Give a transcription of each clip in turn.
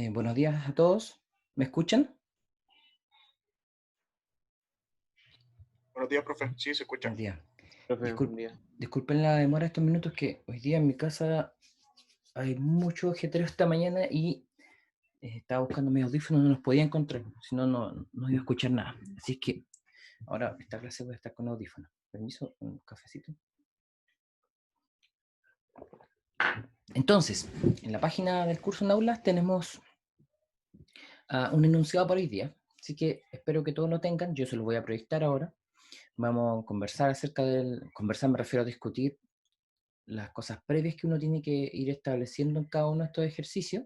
Buenos días a todos. ¿Me escuchan? Buenos días, profe. Sí, se escucha. Buenos días. Profe, buen día. Disculpen la demora de estos minutos que hoy día en mi casa hay mucho ajetreo esta mañana y estaba buscando mis audífonos, no los podía encontrar, si no, no iba a escuchar nada. Así que ahora esta clase voy a estar con audífonos. Permiso, un cafecito. Entonces, en la página del curso en aulas tenemos un enunciado para hoy día, así que espero que todos lo tengan. Yo se lo voy a proyectar ahora. Vamos a conversar acerca del... Conversar me refiero a discutir las cosas previas que uno tiene que ir estableciendo en cada uno de estos ejercicios.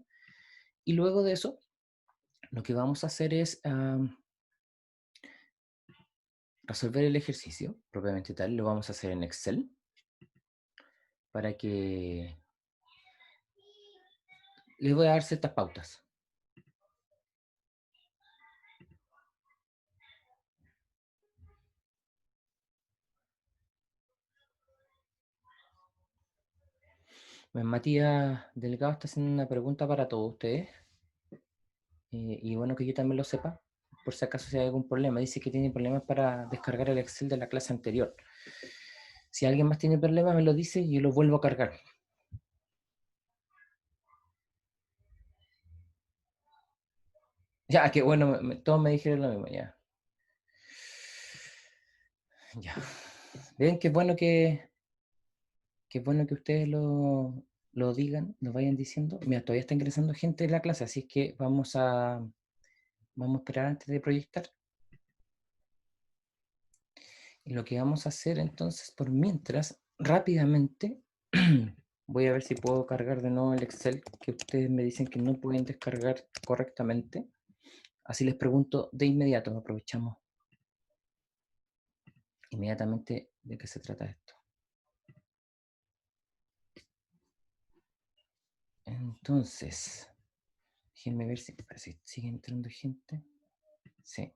Y luego de eso, lo que vamos a hacer es resolver el ejercicio propiamente tal. Lo vamos a hacer en Excel para que les voy a dar ciertas pautas. Matías Delgado está haciendo una pregunta para todos ustedes. Y bueno, que yo también lo sepa, por si acaso si hay algún problema. Dice que tiene problemas para descargar el Excel de la clase anterior. Si alguien más tiene problemas, me lo dice y yo lo vuelvo a cargar. Ya, que bueno, todos me dijeron lo mismo, ya. Ya. Ven, qué bueno que ustedes lo digan, lo vayan diciendo. Mira, todavía está ingresando gente en la clase, así es que vamos a esperar antes de proyectar. Y lo que vamos a hacer entonces, por mientras, rápidamente, voy a ver si puedo cargar de nuevo el Excel que ustedes me dicen que no pueden descargar correctamente. Así les pregunto de inmediato, aprovechamos inmediatamente de qué se trata esto. Entonces, déjenme ver si sigue entrando gente. Sí.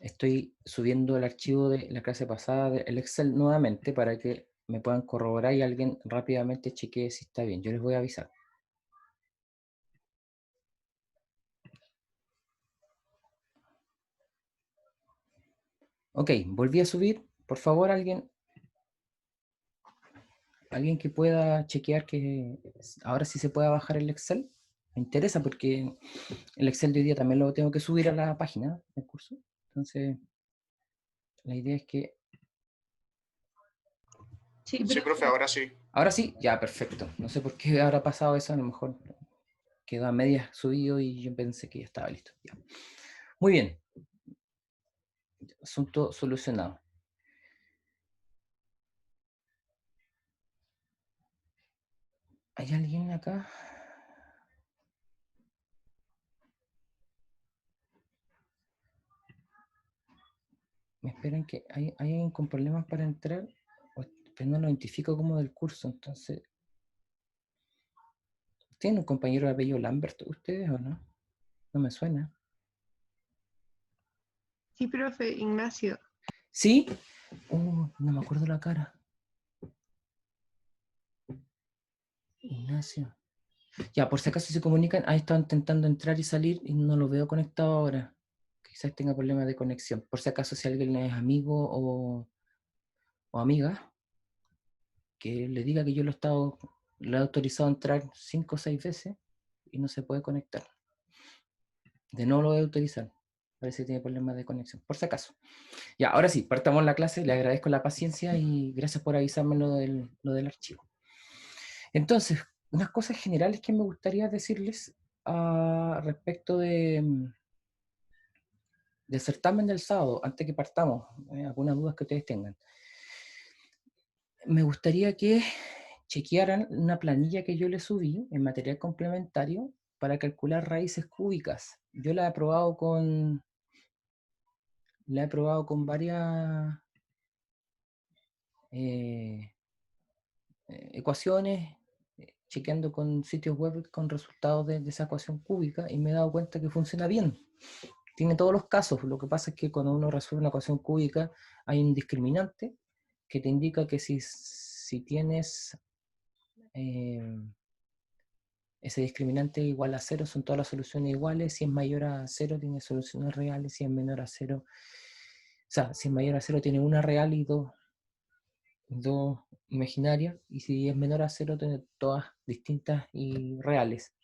Estoy subiendo el archivo de la clase pasada del Excel nuevamente para que me puedan corroborar y alguien rápidamente chequee si está bien. Yo les voy a avisar. Ok, volví a subir. Por favor, alguien que pueda chequear que ahora sí se pueda bajar el Excel. Me interesa porque el Excel de hoy día también lo tengo que subir a la página del curso. Entonces, la idea es que... Sí, profe, ahora sí. Ahora sí, ya, perfecto. No sé por qué habrá pasado eso, a lo mejor quedó a medias subido y yo pensé que ya estaba listo. Ya. Muy bien. Asunto solucionado. ¿Hay alguien acá? Me esperan que hay alguien con problemas para entrar, pero no lo identifico como del curso, entonces... ¿Tienen un compañero de apellido Lambert ustedes o no? No me suena. Sí, profe, Ignacio. ¿Sí? No me acuerdo la cara. Ignacio. Ya, por si acaso se comunican, ahí están intentando entrar y salir y no lo veo conectado ahora. Quizás tenga problemas de conexión. Por si acaso si alguien es amigo o amiga, que le diga que yo le he autorizado a entrar 5 o 6 veces y no se puede conectar. De nuevo lo voy a autorizar. Parece que tiene problemas de conexión. Por si acaso. Ya, ahora sí, partamos la clase. Le agradezco la paciencia y gracias por avisarme lo del archivo. Entonces, unas cosas generales que me gustaría decirles respecto del certamen del sábado, antes que partamos, algunas dudas que ustedes tengan. Me gustaría que chequearan una planilla que yo les subí en material complementario para calcular raíces cúbicas. Yo la he probado con varias ecuaciones, chequeando con sitios web con resultados de esa ecuación cúbica, y me he dado cuenta que funciona bien. Tiene todos los casos. Lo que pasa es que cuando uno resuelve una ecuación cúbica hay un discriminante que te indica que si tienes ese discriminante igual a 0, son todas las soluciones iguales. Si es mayor a 0 tiene soluciones reales, si es menor a 0, o sea, si es mayor a 0 tiene una real y dos imaginarias, y si es menor a 0 tiene todas distintas y reales.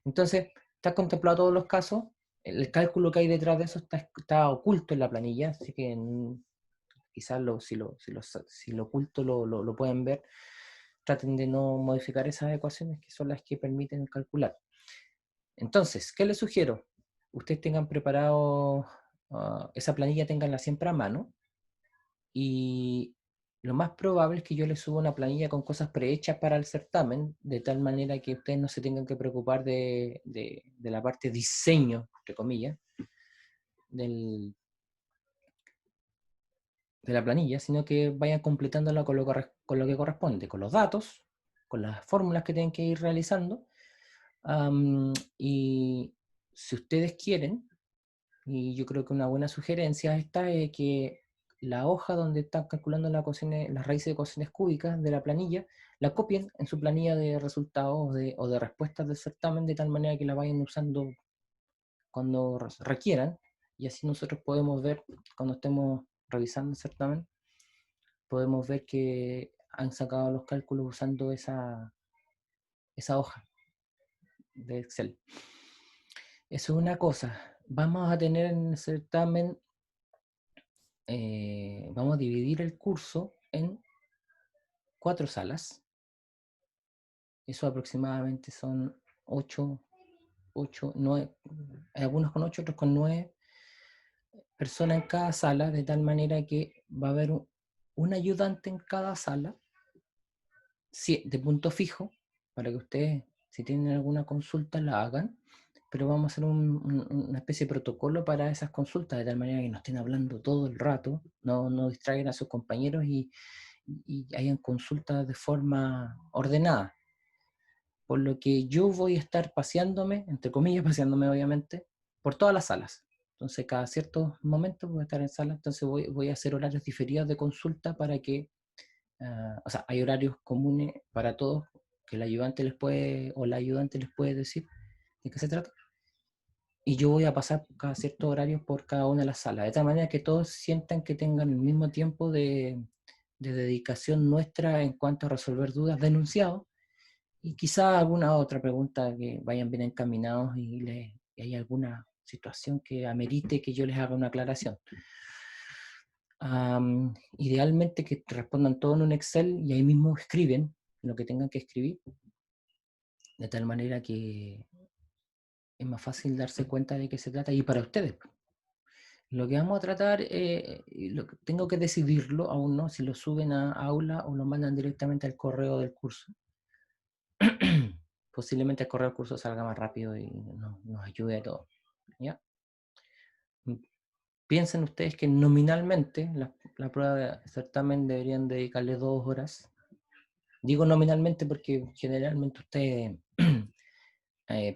Entonces, está contemplado todos los casos. El cálculo que hay detrás de eso está oculto en la planilla, así que quizás si lo oculto lo pueden ver. Traten de no modificar esas ecuaciones, que son las que permiten calcular. Entonces, ¿qué les sugiero? Ustedes tengan preparado esa planilla, tenganla siempre a mano, y lo más probable es que yo les suba una planilla con cosas prehechas para el certamen, de tal manera que ustedes no se tengan que preocupar de la parte diseño, entre comillas, de la planilla, sino que vayan completándola con lo que corresponde, con los datos, con las fórmulas que tienen que ir realizando. Y si ustedes quieren, y yo creo que una buena sugerencia esta es que la hoja donde están calculando las raíces de ecuaciones cúbicas de la planilla, la copien en su planilla de resultados o de respuestas del certamen, de tal manera que la vayan usando cuando requieran, y así nosotros podemos ver, cuando estemos revisando el certamen, podemos ver que han sacado los cálculos usando esa hoja de Excel. Eso es una cosa. Vamos a tener en el certamen, vamos a dividir el curso en 4 salas. Eso aproximadamente son 8, 9, algunos con 8, otros con 9 personas en cada sala, de tal manera que va a haber un ayudante en cada sala, de punto fijo, para que ustedes, si tienen alguna consulta, la hagan, pero vamos a hacer una especie de protocolo para esas consultas, de tal manera que no estén hablando todo el rato, no distraigan a sus compañeros y hayan consultas de forma ordenada. Por lo que yo voy a estar paseándome, entre comillas, paseándome obviamente, por todas las salas. Entonces, cada ciertos momentos voy a estar en sala, entonces voy a hacer horarios diferidos de consulta para que, o sea, hay horarios comunes para todos que el ayudante les puede, o la ayudante les puede decir de qué se trata. Y yo voy a pasar cada ciertos horarios por cada una de las salas, de tal manera que todos sientan que tengan el mismo tiempo de dedicación nuestra en cuanto a resolver dudas de enunciado, y quizá alguna otra pregunta que vayan bien encaminados y hay alguna situación que amerite que yo les haga una aclaración. Idealmente que respondan todo en un Excel y ahí mismo escriben lo que tengan que escribir, de tal manera que es más fácil darse cuenta de qué se trata, y para ustedes. Lo que vamos a tratar, tengo que decidirlo aún, ¿no? Si lo suben a aula o lo mandan directamente al correo del curso. Posiblemente el correo del curso salga más rápido y nos ayude a todos, ¿ya? Piensen ustedes que nominalmente la prueba de certamen deberían dedicarle 2 horas. Digo nominalmente porque generalmente ustedes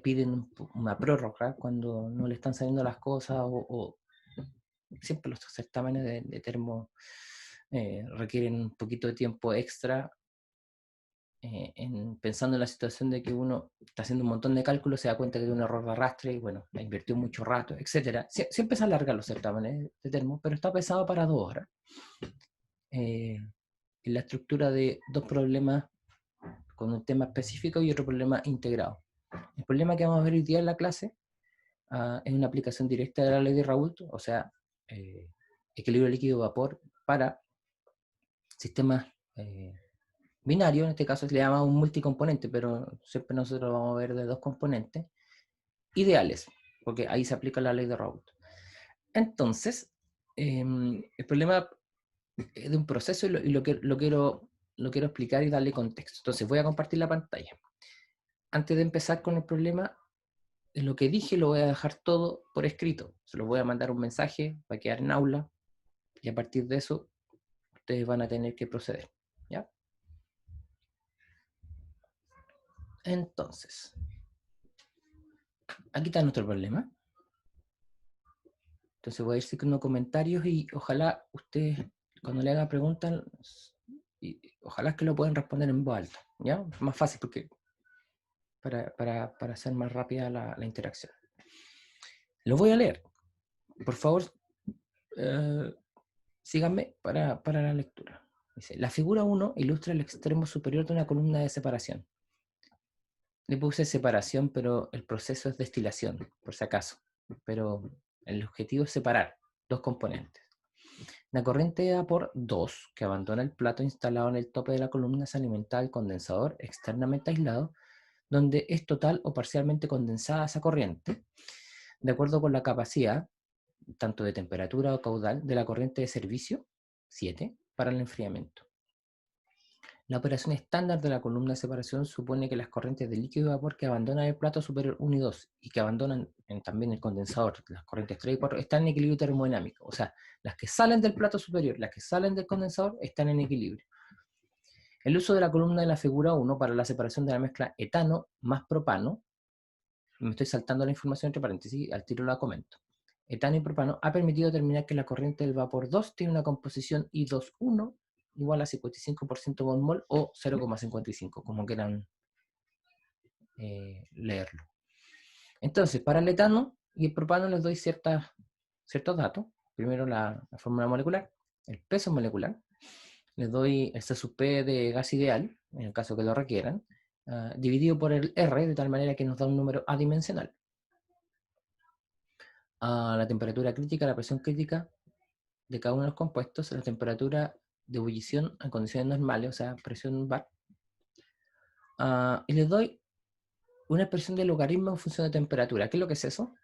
piden una prórroga cuando no le están saliendo las cosas, o siempre los certámenes de termo requieren un poquito de tiempo extra, pensando en la situación de que uno está haciendo un montón de cálculos, se da cuenta que tiene un error de arrastre y bueno, la invirtió mucho rato, etc. Siempre se alargan los certámenes de termo, pero está pensado para 2 horas. En la estructura de 2 problemas con un tema específico y otro problema integrado. El problema que vamos a ver hoy día en la clase es una aplicación directa de la ley de Raoult, o sea, equilibrio líquido-vapor para sistemas binarios. En este caso se le llama un multicomponente, pero siempre nosotros lo vamos a ver de 2 componentes ideales, porque ahí se aplica la ley de Raoult. Entonces, el problema es de un proceso y lo quiero explicar y darle contexto. Entonces voy a compartir la pantalla. Antes de empezar con el problema, lo que dije lo voy a dejar todo por escrito. Se lo voy a mandar un mensaje, va a quedar en aula, y a partir de eso ustedes van a tener que proceder, ¿ya? Entonces, aquí está nuestro problema. Entonces voy a ir siguiendo comentarios y ojalá ustedes, cuando le hagan preguntas, ojalá que lo puedan responder en voz alta, ¿ya? Más fácil porque para hacer más rápida la interacción. Lo voy a leer. Por favor, síganme para la lectura. Dice, la figura 1 ilustra el extremo superior de una columna de separación. Le puse separación, pero el proceso es destilación, por si acaso. Pero el objetivo es separar dos componentes. La corriente de vapor 2, que abandona el plato instalado en el tope de la columna, es alimentada al condensador externamente aislado, donde es total o parcialmente condensada esa corriente, de acuerdo con la capacidad, tanto de temperatura o caudal, de la corriente de servicio, 7, para el enfriamiento. La operación estándar de la columna de separación supone que las corrientes de líquido y vapor que abandonan el plato superior 1 y 2 y que abandonan también el condensador, las corrientes 3 y 4, están en equilibrio termodinámico. O sea, las que salen del plato superior, las que salen del condensador, están en equilibrio. El uso de la columna de la figura 1 para la separación de la mezcla etano más propano, me estoy saltando la información entre paréntesis, al tiro la comento. Etano y propano ha permitido determinar que la corriente del vapor 2 tiene una composición I2,1 igual a 55% mol o 0,55, como quieran leerlo. Entonces, para el etano y el propano les doy ciertos datos. Primero la fórmula molecular, el peso molecular, les doy el C sub P de gas ideal, en el caso que lo requieran, dividido por el R, de tal manera que nos da un número adimensional. La temperatura crítica, la presión crítica de cada uno de los compuestos, la temperatura de ebullición en condiciones normales, o sea, presión bar, y les doy una expresión de logaritmo en función de temperatura. ¿Qué es lo que es eso?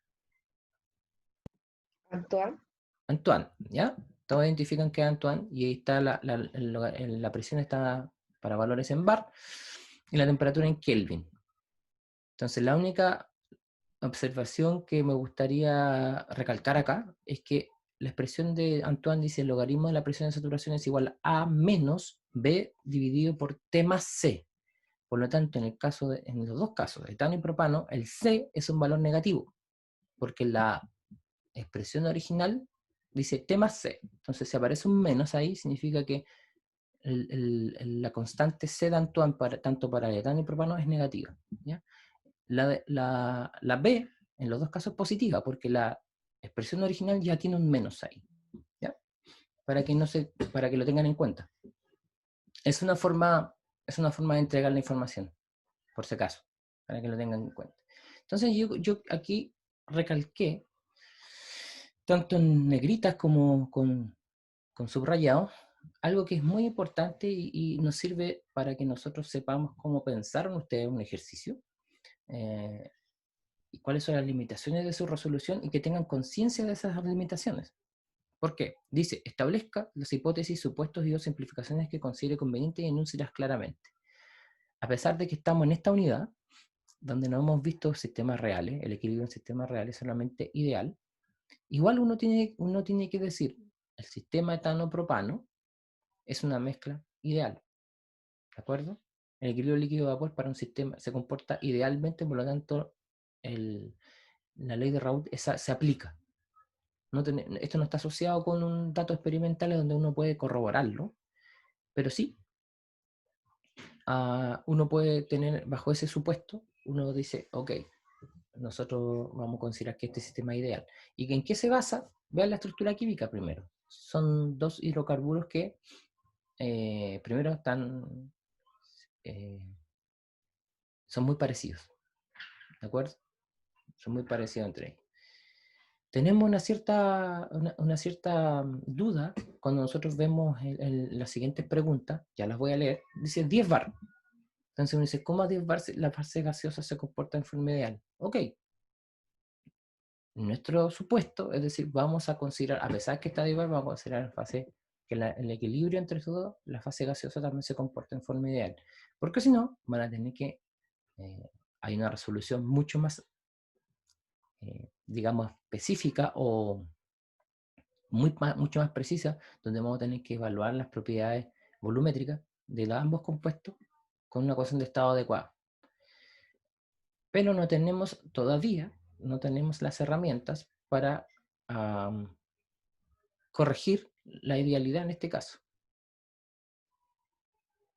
Antoine, ¿ya? Todos identifican que es Antoine, y ahí está la presión está para valores en bar, y la temperatura en Kelvin. Entonces, la única observación que me gustaría recalcar acá es que la expresión de Antoine dice el logaritmo de la presión de saturación es igual a menos B dividido por T más C. Por lo tanto, en los dos casos, etano y propano, el C es un valor negativo, porque la expresión original dice T más C. Entonces, si aparece un menos ahí, significa que la constante C de Antoine, tanto para el etano y propano, es negativa, ¿ya? La B, en los dos casos, es positiva, porque la expresión original ya tiene un menos ahí, ¿ya? Para que lo tengan en cuenta. Es una forma de entregar la información, por si acaso, para que lo tengan en cuenta. Entonces yo aquí recalqué, tanto en negritas como con subrayado, algo que es muy importante y nos sirve para que nosotros sepamos cómo pensaron ustedes un ejercicio, y cuáles son las limitaciones de su resolución y que tengan conciencia de esas limitaciones. ¿Por qué? Dice, establezca las hipótesis, supuestos y o simplificaciones que considere conveniente y enúncielas claramente. A pesar de que estamos en esta unidad, donde no hemos visto sistemas reales, el equilibrio en sistemas reales es solamente ideal, igual uno tiene que decir, el sistema etano-propano es una mezcla ideal, ¿de acuerdo? El equilibrio líquido-vapor para un sistema se comporta idealmente, por lo tanto, la ley de Raoult se aplica. Esto no está asociado con un dato experimental donde uno puede corroborarlo, pero sí, uno puede tener, bajo ese supuesto, uno dice, ok, nosotros vamos a considerar que este sistema es ideal. ¿Y en qué se basa? Vean la estructura química primero. Son dos hidrocarburos que primero son muy parecidos, ¿de acuerdo? Son muy parecidos entre ellos. Tenemos una cierta duda cuando nosotros vemos las siguientes preguntas, ya las voy a leer, dice 10 bar. Entonces uno dice, ¿cómo a 10 bar la fase gaseosa se comporta en forma ideal? Ok. Nuestro supuesto, es decir, vamos a considerar, a pesar de que está 10 bar, vamos a considerar la fase, que el equilibrio entre estos dos, la fase gaseosa también se comporta en forma ideal. Porque si no, van a tener que, hay una resolución mucho más, digamos, específica o mucho más precisa, donde vamos a tener que evaluar las propiedades volumétricas de ambos compuestos con una ecuación de estado adecuada. Pero no tenemos todavía, no tenemos las herramientas para corregir la idealidad en este caso.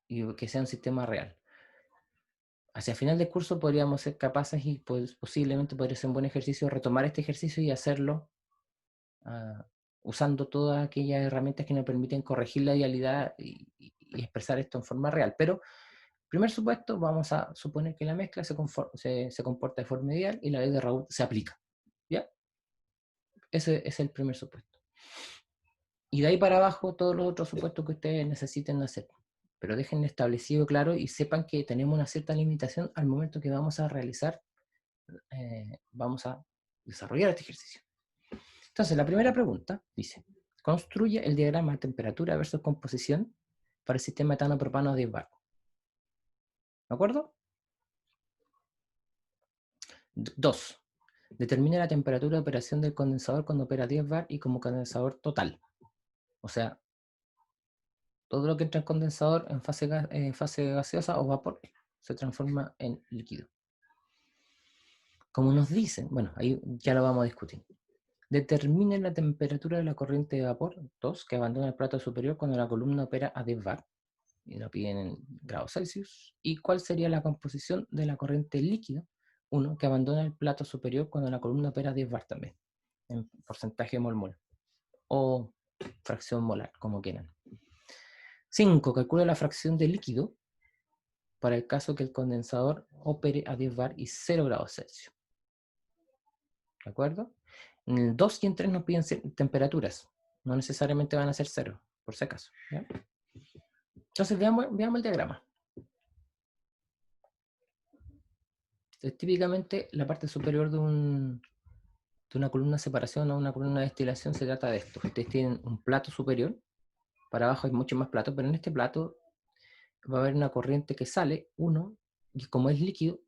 Y que sea un sistema real. Hacia final del curso podríamos ser capaces y posiblemente podría ser un buen ejercicio retomar este ejercicio y hacerlo usando todas aquellas herramientas que nos permiten corregir la idealidad y expresar esto en forma real. Pero, primer supuesto, vamos a suponer que la mezcla se comporta de forma ideal y la ley de Raoult se aplica. ¿Ya? Ese es el primer supuesto. Y de ahí para abajo, todos los otros supuestos que ustedes necesiten hacer. Pero dejen establecido claro y sepan que tenemos una cierta limitación al momento que vamos a realizar, vamos a desarrollar este ejercicio. Entonces, la primera pregunta dice, construye el diagrama de temperatura versus composición para el sistema etano-propano a 10 bar. ¿De acuerdo? 2. Determina la temperatura de operación del condensador cuando opera 10 bar y como condensador total. O sea, todo lo que entra en condensador en fase gaseosa o vapor se transforma en líquido. Como nos dicen, bueno, ahí ya lo vamos a discutir. Determine la temperatura de la corriente de vapor, 2, que abandona el plato superior cuando la columna opera a 10 bar, y lo piden en grados Celsius. ¿Y cuál sería la composición de la corriente líquida? 1, que abandona el plato superior cuando la columna opera a 10 bar también, en porcentaje mol-mol, o fracción molar, como quieran. 5, calcula la fracción de líquido para el caso que el condensador opere a 10 bar y 0 grados Celsius. ¿De acuerdo? En el 2 y en 3 nos piden temperaturas. No necesariamente van a ser 0, por si acaso. ¿Ya? Entonces veamos el diagrama. Entonces, típicamente la parte superior de una columna de separación o una columna de destilación se trata de esto. Ustedes tienen un plato superior, para abajo hay mucho más platos, pero en este plato va a haber una corriente que sale, 1, y como es líquido,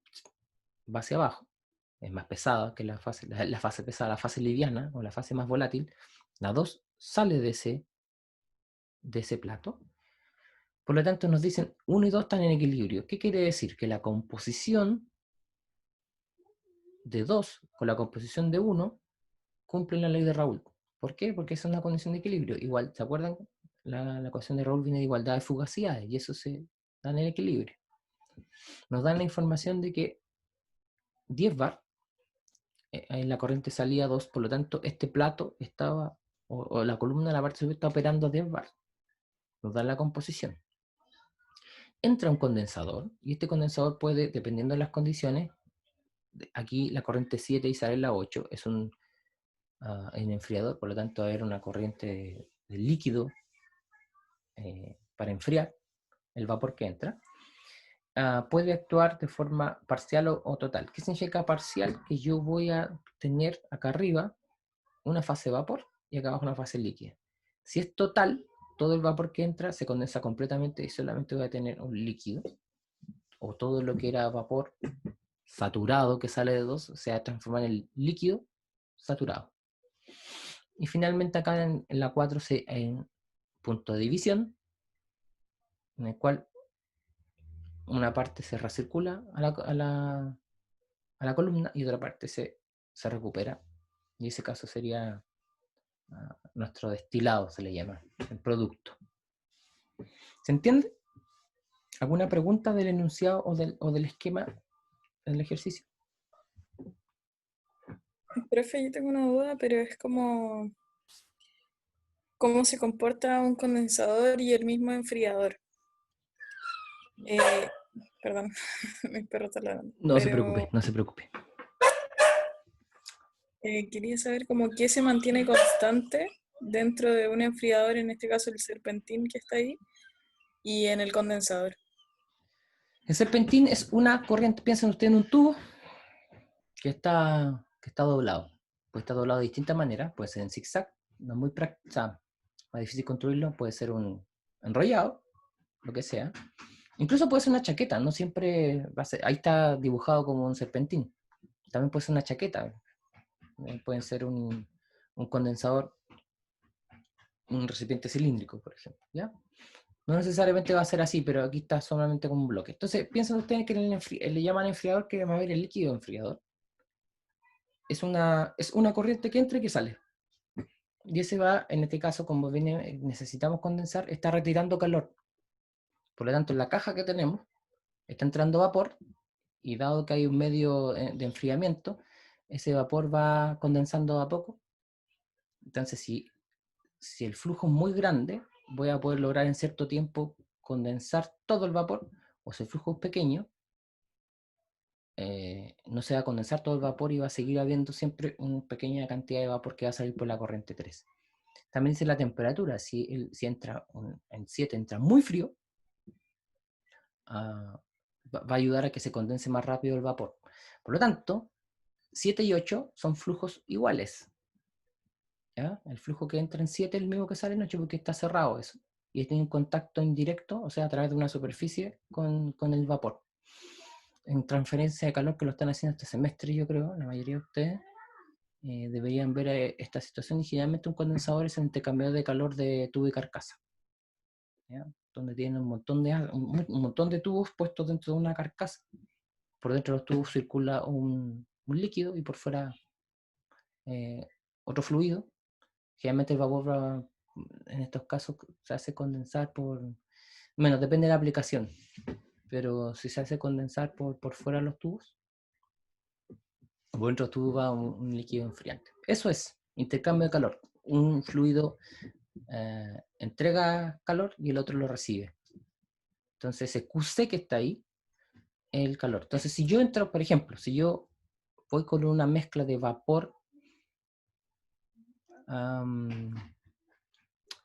va hacia abajo. Es más pesada que la fase pesada, la fase liviana o la fase más volátil. La 2 sale de ese plato. Por lo tanto, nos dicen 1 y 2 están en equilibrio. ¿Qué quiere decir? Que la composición de 2 con la composición de 1 cumplen la ley de Raoult. ¿Por qué? Porque es una condición de equilibrio. Igual, ¿se acuerdan? La ecuación de Raoult viene de igualdad de fugacidades y eso se da en el equilibrio. Nos dan la información de que 10 bar en la corriente salía 2, por lo tanto, este plato estaba, o la columna de la parte superior está operando a 10 bar. Nos da la composición. Entra un condensador, y este condensador puede, dependiendo de las condiciones, aquí la corriente 7 y sale la 8, es un enfriador, por lo tanto va a haber una corriente de líquido para enfriar el vapor que entra. Puede actuar de forma parcial o total. ¿Qué significa parcial? Que yo voy a tener acá arriba una fase vapor y acá abajo una fase líquida. Si es total, todo el vapor que entra se condensa completamente y solamente voy a tener un líquido, o todo lo que era vapor saturado que sale de 2 se va a transformar en líquido saturado. Y finalmente acá en la 4 hay un punto de división en el cual una parte se recircula a la columna y otra parte se recupera. Y ese caso sería nuestro destilado, se le llama, el producto. ¿Se entiende? ¿Alguna pregunta del enunciado o del esquema del ejercicio? Profe, yo tengo una duda, pero es como cómo se comporta un condensador y el mismo enfriador. Perdón, mis perros están ladrando. No se preocupe, no se preocupe. Quería saber como qué se mantiene constante dentro de un enfriador, en este caso el serpentín que está ahí, y en el condensador. El serpentín es una corriente, piensen ustedes en un tubo que está doblado. Puede estar doblado de distintas maneras, puede ser en zigzag, no muy práctico, o sea, más difícil construirlo, puede ser un enrollado, lo que sea. Incluso puede ser una chaqueta, no siempre va a ser, ahí está dibujado como un serpentín. También puede ser una chaqueta, puede ser un condensador, un recipiente cilíndrico, por ejemplo, ¿ya? No necesariamente va a ser así, pero aquí está solamente como un bloque. Entonces, piensen ustedes que le llaman enfriador, que va a ver el líquido enfriador. Es una corriente que entra y que sale. Y ese va, en este caso, como necesitamos condensar, está retirando calor. Por lo tanto, en la caja que tenemos está entrando vapor, y dado que hay un medio de enfriamiento, ese vapor va condensando a poco. Entonces, si el flujo es muy grande, voy a poder lograr en cierto tiempo condensar todo el vapor, o si el flujo es pequeño, no se va a condensar todo el vapor y va a seguir habiendo siempre una pequeña cantidad de vapor que va a salir por la corriente 3. También dice la temperatura, si entra en 7 entra muy frío, va a ayudar a que se condense más rápido el vapor. Por lo tanto, 7 y 8 son flujos iguales. ¿Ya? El flujo que entra en 7 es el mismo que sale en 8 porque está cerrado eso. Y tiene un contacto indirecto, o sea, a través de una superficie con el vapor. En transferencia de calor, que lo están haciendo este semestre, yo creo, la mayoría de ustedes deberían ver esta situación. Y generalmente un condensador es el intercambiador de calor de tubo y carcasa, ¿ya? Donde tienen un montón de tubos puestos dentro de una carcasa. Por dentro de los tubos circula un líquido y por fuera otro fluido. Generalmente el vapor en estos casos se hace condensar bueno, depende de la aplicación, pero si se hace condensar por fuera de los tubos, por dentro de los tubos va un líquido enfriante. Eso es intercambio de calor. Un fluido entrega calor y el otro lo recibe. Entonces ese QC que está ahí es el calor. Entonces si yo entro, por ejemplo, si yo voy con una mezcla de vapor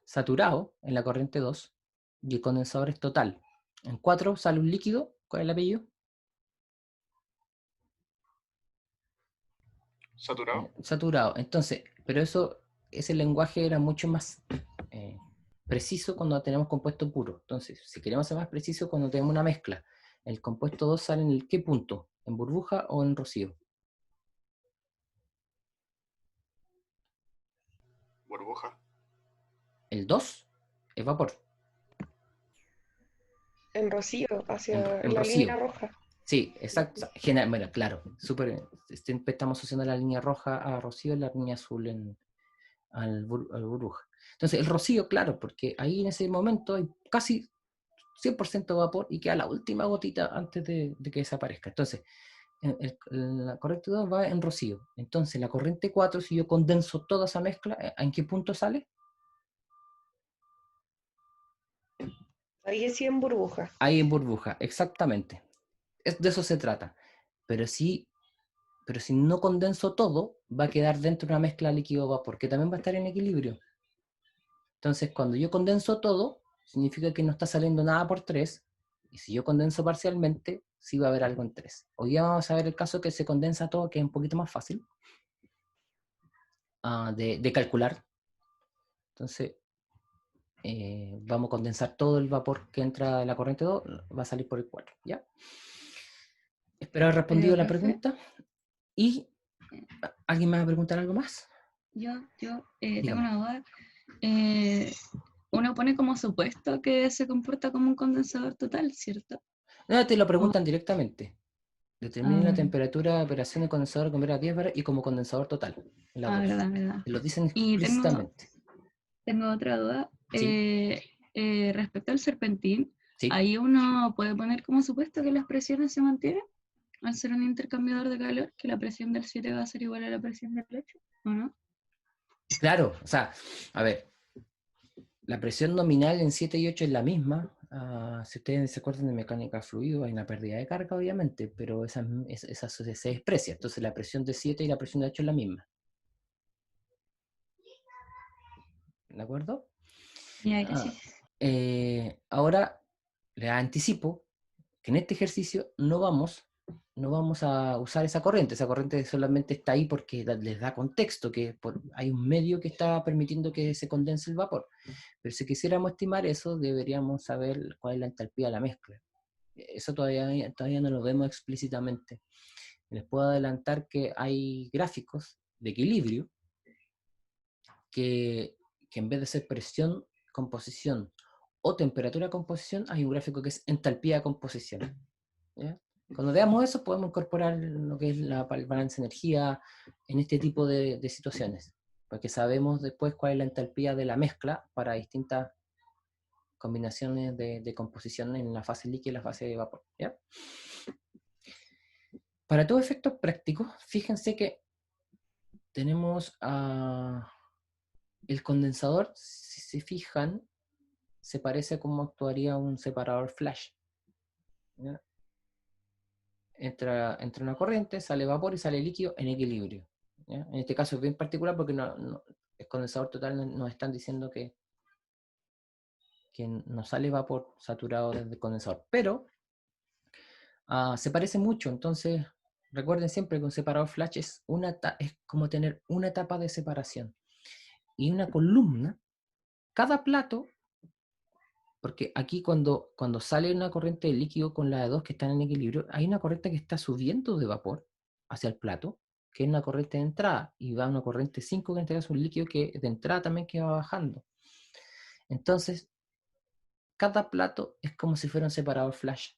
saturado en la corriente 2 y el condensador es total. En 4 sale un líquido. ¿Cuál es el apellido? ¿Saturado? Saturado. Entonces, pero ese lenguaje era mucho más preciso cuando tenemos compuesto puro. Entonces, si queremos ser más preciso, cuando tenemos una mezcla, el compuesto 2 sale en el ¿qué punto? ¿En burbuja o en rocío? Burbuja. El 2 es vapor. En rocío, hacia En la rocío. línea roja. Sí, exacto. Bueno, claro, siempre estamos asociando la línea roja a rocío y la línea azul al burbuja. Entonces, el rocío, claro, porque ahí en ese momento hay casi 100% vapor y queda la última gotita antes de que desaparezca. Entonces, la corriente 2 va en rocío. Entonces, la corriente 4, si yo condenso toda esa mezcla, ¿en qué punto sale? Ahí sí en burbuja. Ahí en burbuja, exactamente. De eso se trata. Pero si no condenso todo, va a quedar dentro de una mezcla líquido-vapor, que también va a estar en equilibrio. Entonces, cuando yo condenso todo, significa que no está saliendo nada por 3, y si yo condenso parcialmente, sí va a haber algo en 3. Hoy día vamos a ver el caso que se condensa todo, que es un poquito más fácil de calcular. Entonces, vamos a condensar todo el vapor que entra de la corriente 2, va a salir por el 4, ¿ya? Espero haber respondido la profe, pregunta. ¿Y alguien me va a preguntar algo más? yo tengo Dígame. una duda. Uno pone como supuesto que se comporta como un condensador total, ¿cierto? No, te lo preguntan directamente. Determine la Ah, temperatura de operación del condensador con veras 10 bares y como condensador total. La 2. verdad. Te lo dicen Y explícitamente. tengo otra duda. Sí, Respecto al serpentín, sí. ahí uno puede poner como supuesto que las presiones se mantienen al ser un intercambiador de calor, que la presión del 7 va a ser igual a la presión del 8, ¿o no? Claro, o sea, a ver, la presión nominal en 7 y 8 es la misma. Si ustedes se acuerdan de mecánica fluido, hay una pérdida de carga, obviamente, pero esa se desprecia. Entonces la presión de 7 y la presión de 8 es la misma. ¿De acuerdo? Ya, gracias. Ahora, les anticipo que en este ejercicio no vamos a usar esa corriente solamente está ahí porque les da contexto, que hay un medio que está permitiendo que se condense el vapor. Pero si quisiéramos estimar eso, deberíamos saber cuál es la entalpía de la mezcla. Eso todavía no lo vemos explícitamente. Les puedo adelantar que hay gráficos de equilibrio que en vez de ser presión, composición o temperatura de composición, hay un gráfico que es entalpía de composición. ¿Ya? Cuando veamos eso, podemos incorporar lo que es el balance de energía en este tipo de situaciones, porque sabemos después cuál es la entalpía de la mezcla para distintas combinaciones de composición en la fase líquida y la fase de vapor. ¿Ya? Para todos efectos prácticos, fíjense que tenemos el condensador, si se fijan, se parece a cómo actuaría un separador flash. ¿Ya? Entra una corriente, sale vapor y sale líquido en equilibrio. ¿Ya? En este caso es bien particular porque el condensador total nos están diciendo que no sale vapor saturado desde el condensador. Pero se parece mucho, entonces recuerden siempre que un separador flash es como tener una etapa de separación. Y una columna, cada plato, porque aquí cuando sale una corriente de líquido con la de dos que están en equilibrio, hay una corriente que está subiendo de vapor hacia el plato, que es una corriente de entrada, y va una corriente 5 que en este caso es un líquido que de entrada también que va bajando. Entonces, cada plato es como si fuera un separador flash,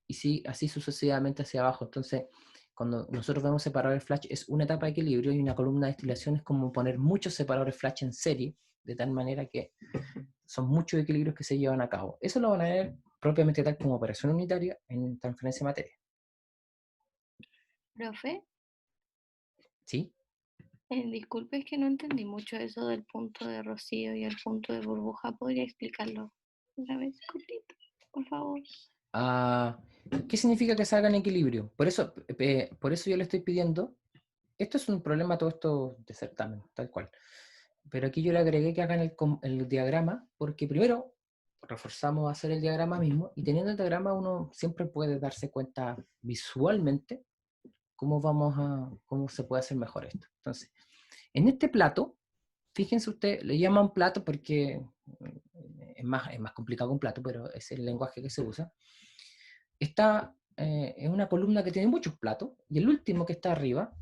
y sí, así sucesivamente hacia abajo. Entonces, cuando nosotros vemos separadores flash, es una etapa de equilibrio, y una columna de destilación es como poner muchos separadores flash en serie, de tal manera que son muchos equilibrios que se llevan a cabo. Eso lo van a ver propiamente tal como operación unitaria en transferencia de materia. Profe, ¿Sí? disculpe, es que no entendí mucho eso del punto de rocío y el punto de burbuja. ¿Podría explicarlo una vez cortito, por favor? ¿Qué significa que salga en equilibrio? Por eso yo le estoy pidiendo, esto es un problema todo esto de certamen, tal cual. Pero aquí yo le agregué que hagan el diagrama, porque primero reforzamos hacer el diagrama mismo, y teniendo el diagrama uno siempre puede darse cuenta visualmente cómo se puede hacer mejor esto. Entonces, en este plato, fíjense usted, le llaman plato porque es más complicado que un plato, pero es el lenguaje que se usa. Es una columna que tiene muchos platos, y el último que está arriba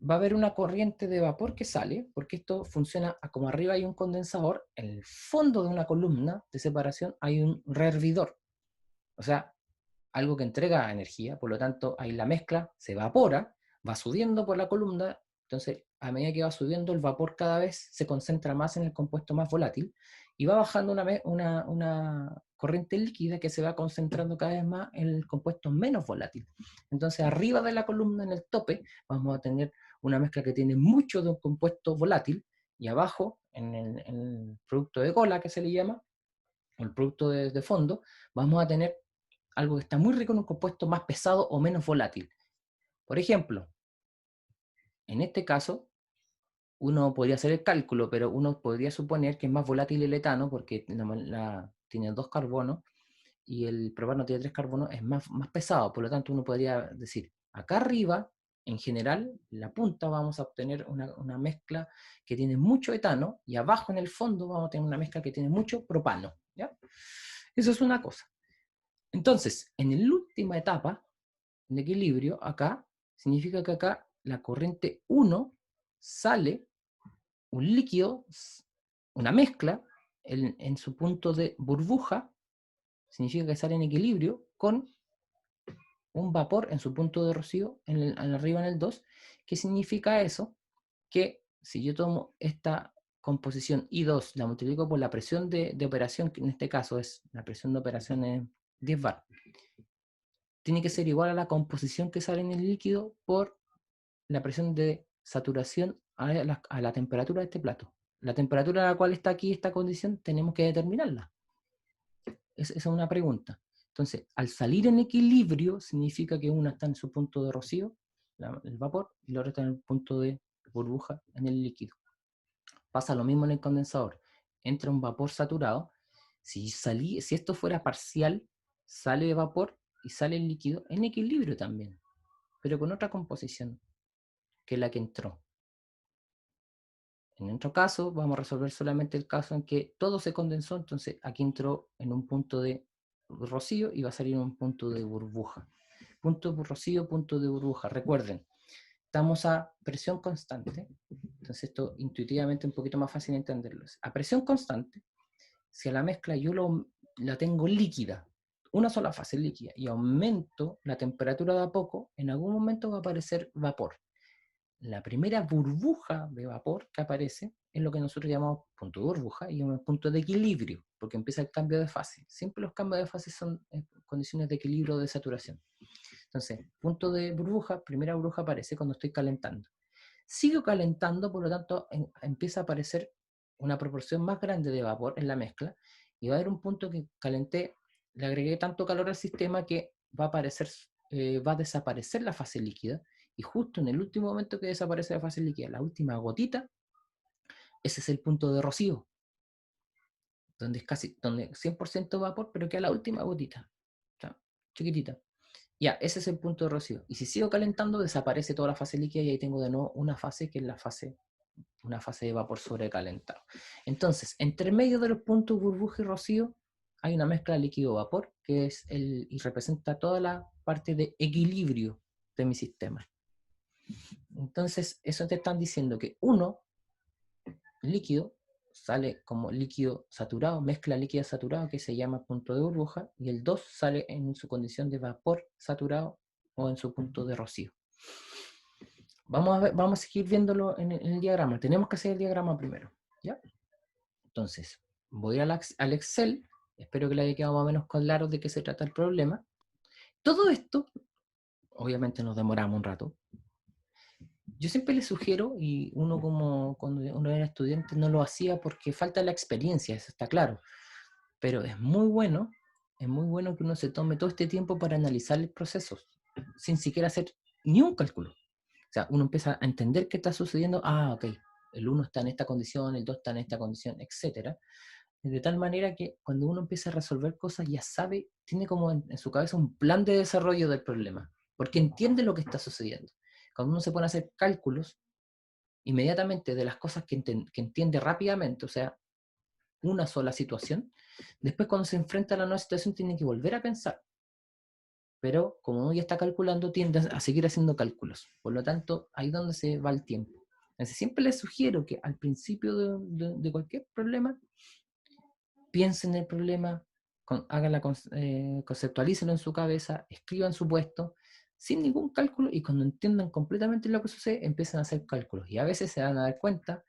va a haber una corriente de vapor que sale, porque esto funciona como arriba hay un condensador, en el fondo de una columna de separación hay un rehervidor, o sea, algo que entrega energía, por lo tanto, ahí la mezcla se evapora, va subiendo por la columna, entonces a medida que va subiendo el vapor cada vez se concentra más en el compuesto más volátil, y va bajando una corriente líquida que se va concentrando cada vez más en el compuesto menos volátil. Entonces arriba de la columna, en el tope, vamos a tener una mezcla que tiene mucho de un compuesto volátil, y abajo, en el producto de cola que se le llama, o el producto de fondo, vamos a tener algo que está muy rico en un compuesto más pesado o menos volátil. Por ejemplo, en este caso, uno podría hacer el cálculo, pero uno podría suponer que es más volátil el etano porque tiene 2 carbonos y el propano tiene 3 carbonos, es más pesado. Por lo tanto, uno podría decir, acá arriba, en general, la punta vamos a obtener una mezcla que tiene mucho etano, y abajo en el fondo vamos a tener una mezcla que tiene mucho propano. ¿Ya? Eso es una cosa. Entonces, en la última etapa de equilibrio, acá, significa que acá la corriente 1 sale un líquido, una mezcla, en su punto de burbuja, significa que sale en equilibrio con un vapor en su punto de rocío, arriba en el 2. ¿Qué significa eso? Que si yo tomo esta composición I2, la multiplico por la presión de operación, que en este caso es la presión de operación es 10 bar, tiene que ser igual a la composición que sale en el líquido por la presión de saturación a la temperatura de este plato. La temperatura a la cual está aquí esta condición tenemos que determinarla. Esa es una pregunta. Entonces, al salir en equilibrio, significa que una está en su punto de rocío, el vapor, y la otra está en el punto de burbuja, en el líquido. Pasa lo mismo en el condensador. Entra un vapor saturado. Si esto fuera parcial, sale vapor y sale el líquido en equilibrio también, pero con otra composición que la que entró. En nuestro caso, vamos a resolver solamente el caso en que todo se condensó, entonces aquí entró en un punto de rocío y va a salir en un punto de burbuja. Punto de rocío, punto de burbuja. Recuerden, estamos a presión constante, entonces esto intuitivamente es un poquito más fácil entenderlo. A presión constante, si a la mezcla yo la tengo líquida, una sola fase líquida, y aumento la temperatura de a poco, en algún momento va a aparecer vapor. La primera burbuja de vapor que aparece es lo que nosotros llamamos punto de burbuja y un punto de equilibrio, porque empieza el cambio de fase. Siempre los cambios de fase son condiciones de equilibrio o de saturación. Entonces, punto de burbuja, primera burbuja aparece cuando estoy calentando. Sigo calentando, por lo tanto, empieza a aparecer una proporción más grande de vapor en la mezcla y va a haber un punto que calenté, le agregué tanto calor al sistema que va a desaparecer la fase líquida, y justo en el último momento que desaparece la fase líquida, la última gotita, ese es el punto de rocío, donde es donde 100% vapor, pero queda la última gotita, o sea, chiquitita. Ya, ese es el punto de rocío. Y si sigo calentando, desaparece toda la fase líquida y ahí tengo de nuevo una fase que es una fase de vapor sobrecalentado. Entonces, entre medio de los puntos burbuja y rocío, hay una mezcla de líquido-vapor que es y representa toda la parte de equilibrio de mi sistema. Entonces, eso te están diciendo que uno, líquido, sale como líquido saturado, mezcla líquida saturado que se llama punto de burbuja, y el 2 sale en su condición de vapor saturado o en su punto de rocío. Vamos a seguir viéndolo en el diagrama. Tenemos que hacer el diagrama primero, ¿ya? Entonces, voy al Excel, espero que le haya quedado más o menos claro de qué se trata el problema. Todo esto, obviamente nos demoramos un rato. Yo siempre les sugiero, y uno como cuando uno era estudiante no lo hacía porque falta la experiencia, eso está claro, pero es muy bueno que uno se tome todo este tiempo para analizar el proceso, sin siquiera hacer ni un cálculo. O sea, uno empieza a entender qué está sucediendo, ok, el 1 está en esta condición, el 2 está en esta condición, etc. De tal manera que cuando uno empieza a resolver cosas ya sabe, tiene como en su cabeza un plan de desarrollo del problema, porque entiende lo que está sucediendo. Cuando uno se pone a hacer cálculos, inmediatamente de las cosas que entiende rápidamente, o sea, una sola situación, después cuando se enfrenta a la nueva situación tiene que volver a pensar. Pero como uno ya está calculando, tiende a seguir haciendo cálculos. Por lo tanto, ahí es donde se va el tiempo. Entonces, siempre les sugiero que al principio de cualquier problema, piensen en el problema, conceptualícenlo en su cabeza, escriban su puesto, sin ningún cálculo, y cuando entiendan completamente lo que sucede, empiezan a hacer cálculos. Y a veces se van a dar cuenta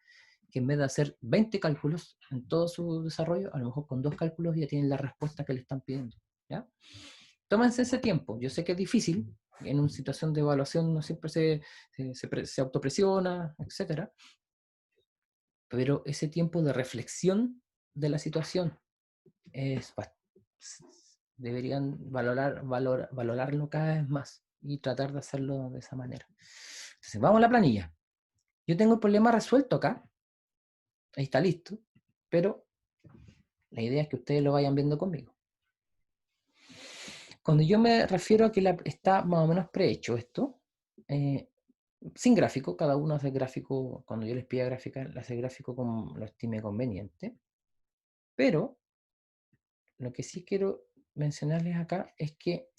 que en vez de hacer 20 cálculos en todo su desarrollo, a lo mejor con 2 cálculos ya tienen la respuesta que le están pidiendo, ¿ya? Tómense ese tiempo. Yo sé que es difícil, en una situación de evaluación no siempre se autopresiona, etc. Pero ese tiempo de reflexión de la situación deberían valorarlo cada vez más y tratar de hacerlo de esa manera. Entonces, vamos a la planilla. Yo tengo el problema resuelto acá. Ahí está listo. Pero la idea es que ustedes lo vayan viendo conmigo. Cuando yo me refiero a que está más o menos prehecho esto, sin gráfico, cada uno hace gráfico, cuando yo les pida gráfica, hace gráfico como lo estime conveniente. Pero lo que sí quiero mencionarles acá es que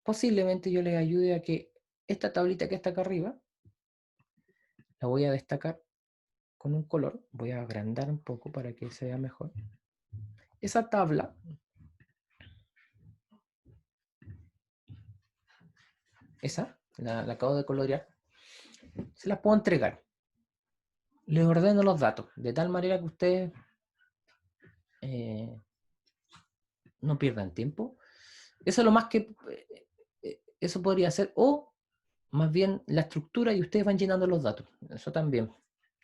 posiblemente yo les ayude a que esta tablita que está acá arriba, la voy a destacar con un color, voy a agrandar un poco para que se vea mejor. Esa tabla la acabo de colorear, se las puedo entregar. Les ordeno los datos, de tal manera que ustedes no pierdan tiempo. Eso es lo más que eso podría ser, o más bien la estructura y ustedes van llenando los datos. Eso también.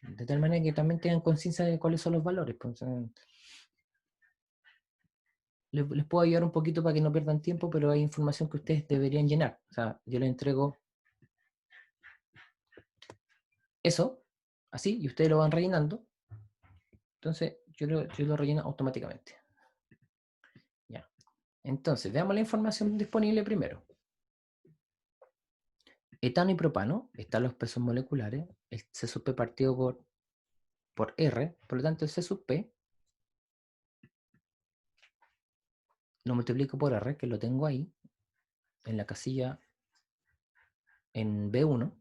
De tal manera que también tengan conciencia de cuáles son los valores. Pues, les puedo ayudar un poquito para que no pierdan tiempo, pero hay información que ustedes deberían llenar. O sea, yo les entrego eso, así, y ustedes lo van rellenando. Entonces, yo lo relleno automáticamente. Ya. Entonces, veamos la información disponible primero. Etano y propano, están los pesos moleculares, el C sub P partido por R, por lo tanto el C sub P lo multiplico por R, que lo tengo ahí, en la casilla en B1,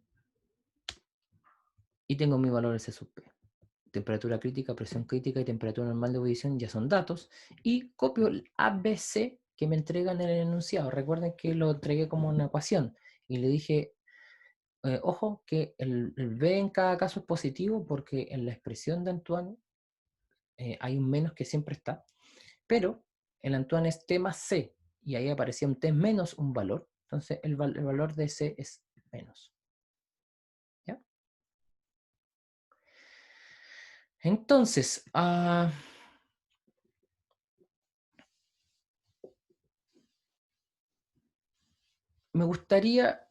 y tengo mi valor de C sub P. temperatura crítica, presión crítica y temperatura normal de ebullición ya son datos, y copio el ABC que me entregan en el enunciado. Recuerden que lo entregué como una ecuación, y le dije, ojo, que el B en cada caso es positivo, porque en la expresión de Antoine hay un menos que siempre está, pero el Antoine es T más C, y ahí aparecía un T menos un valor, entonces el valor de C es menos. ¿Ya? Entonces, me gustaría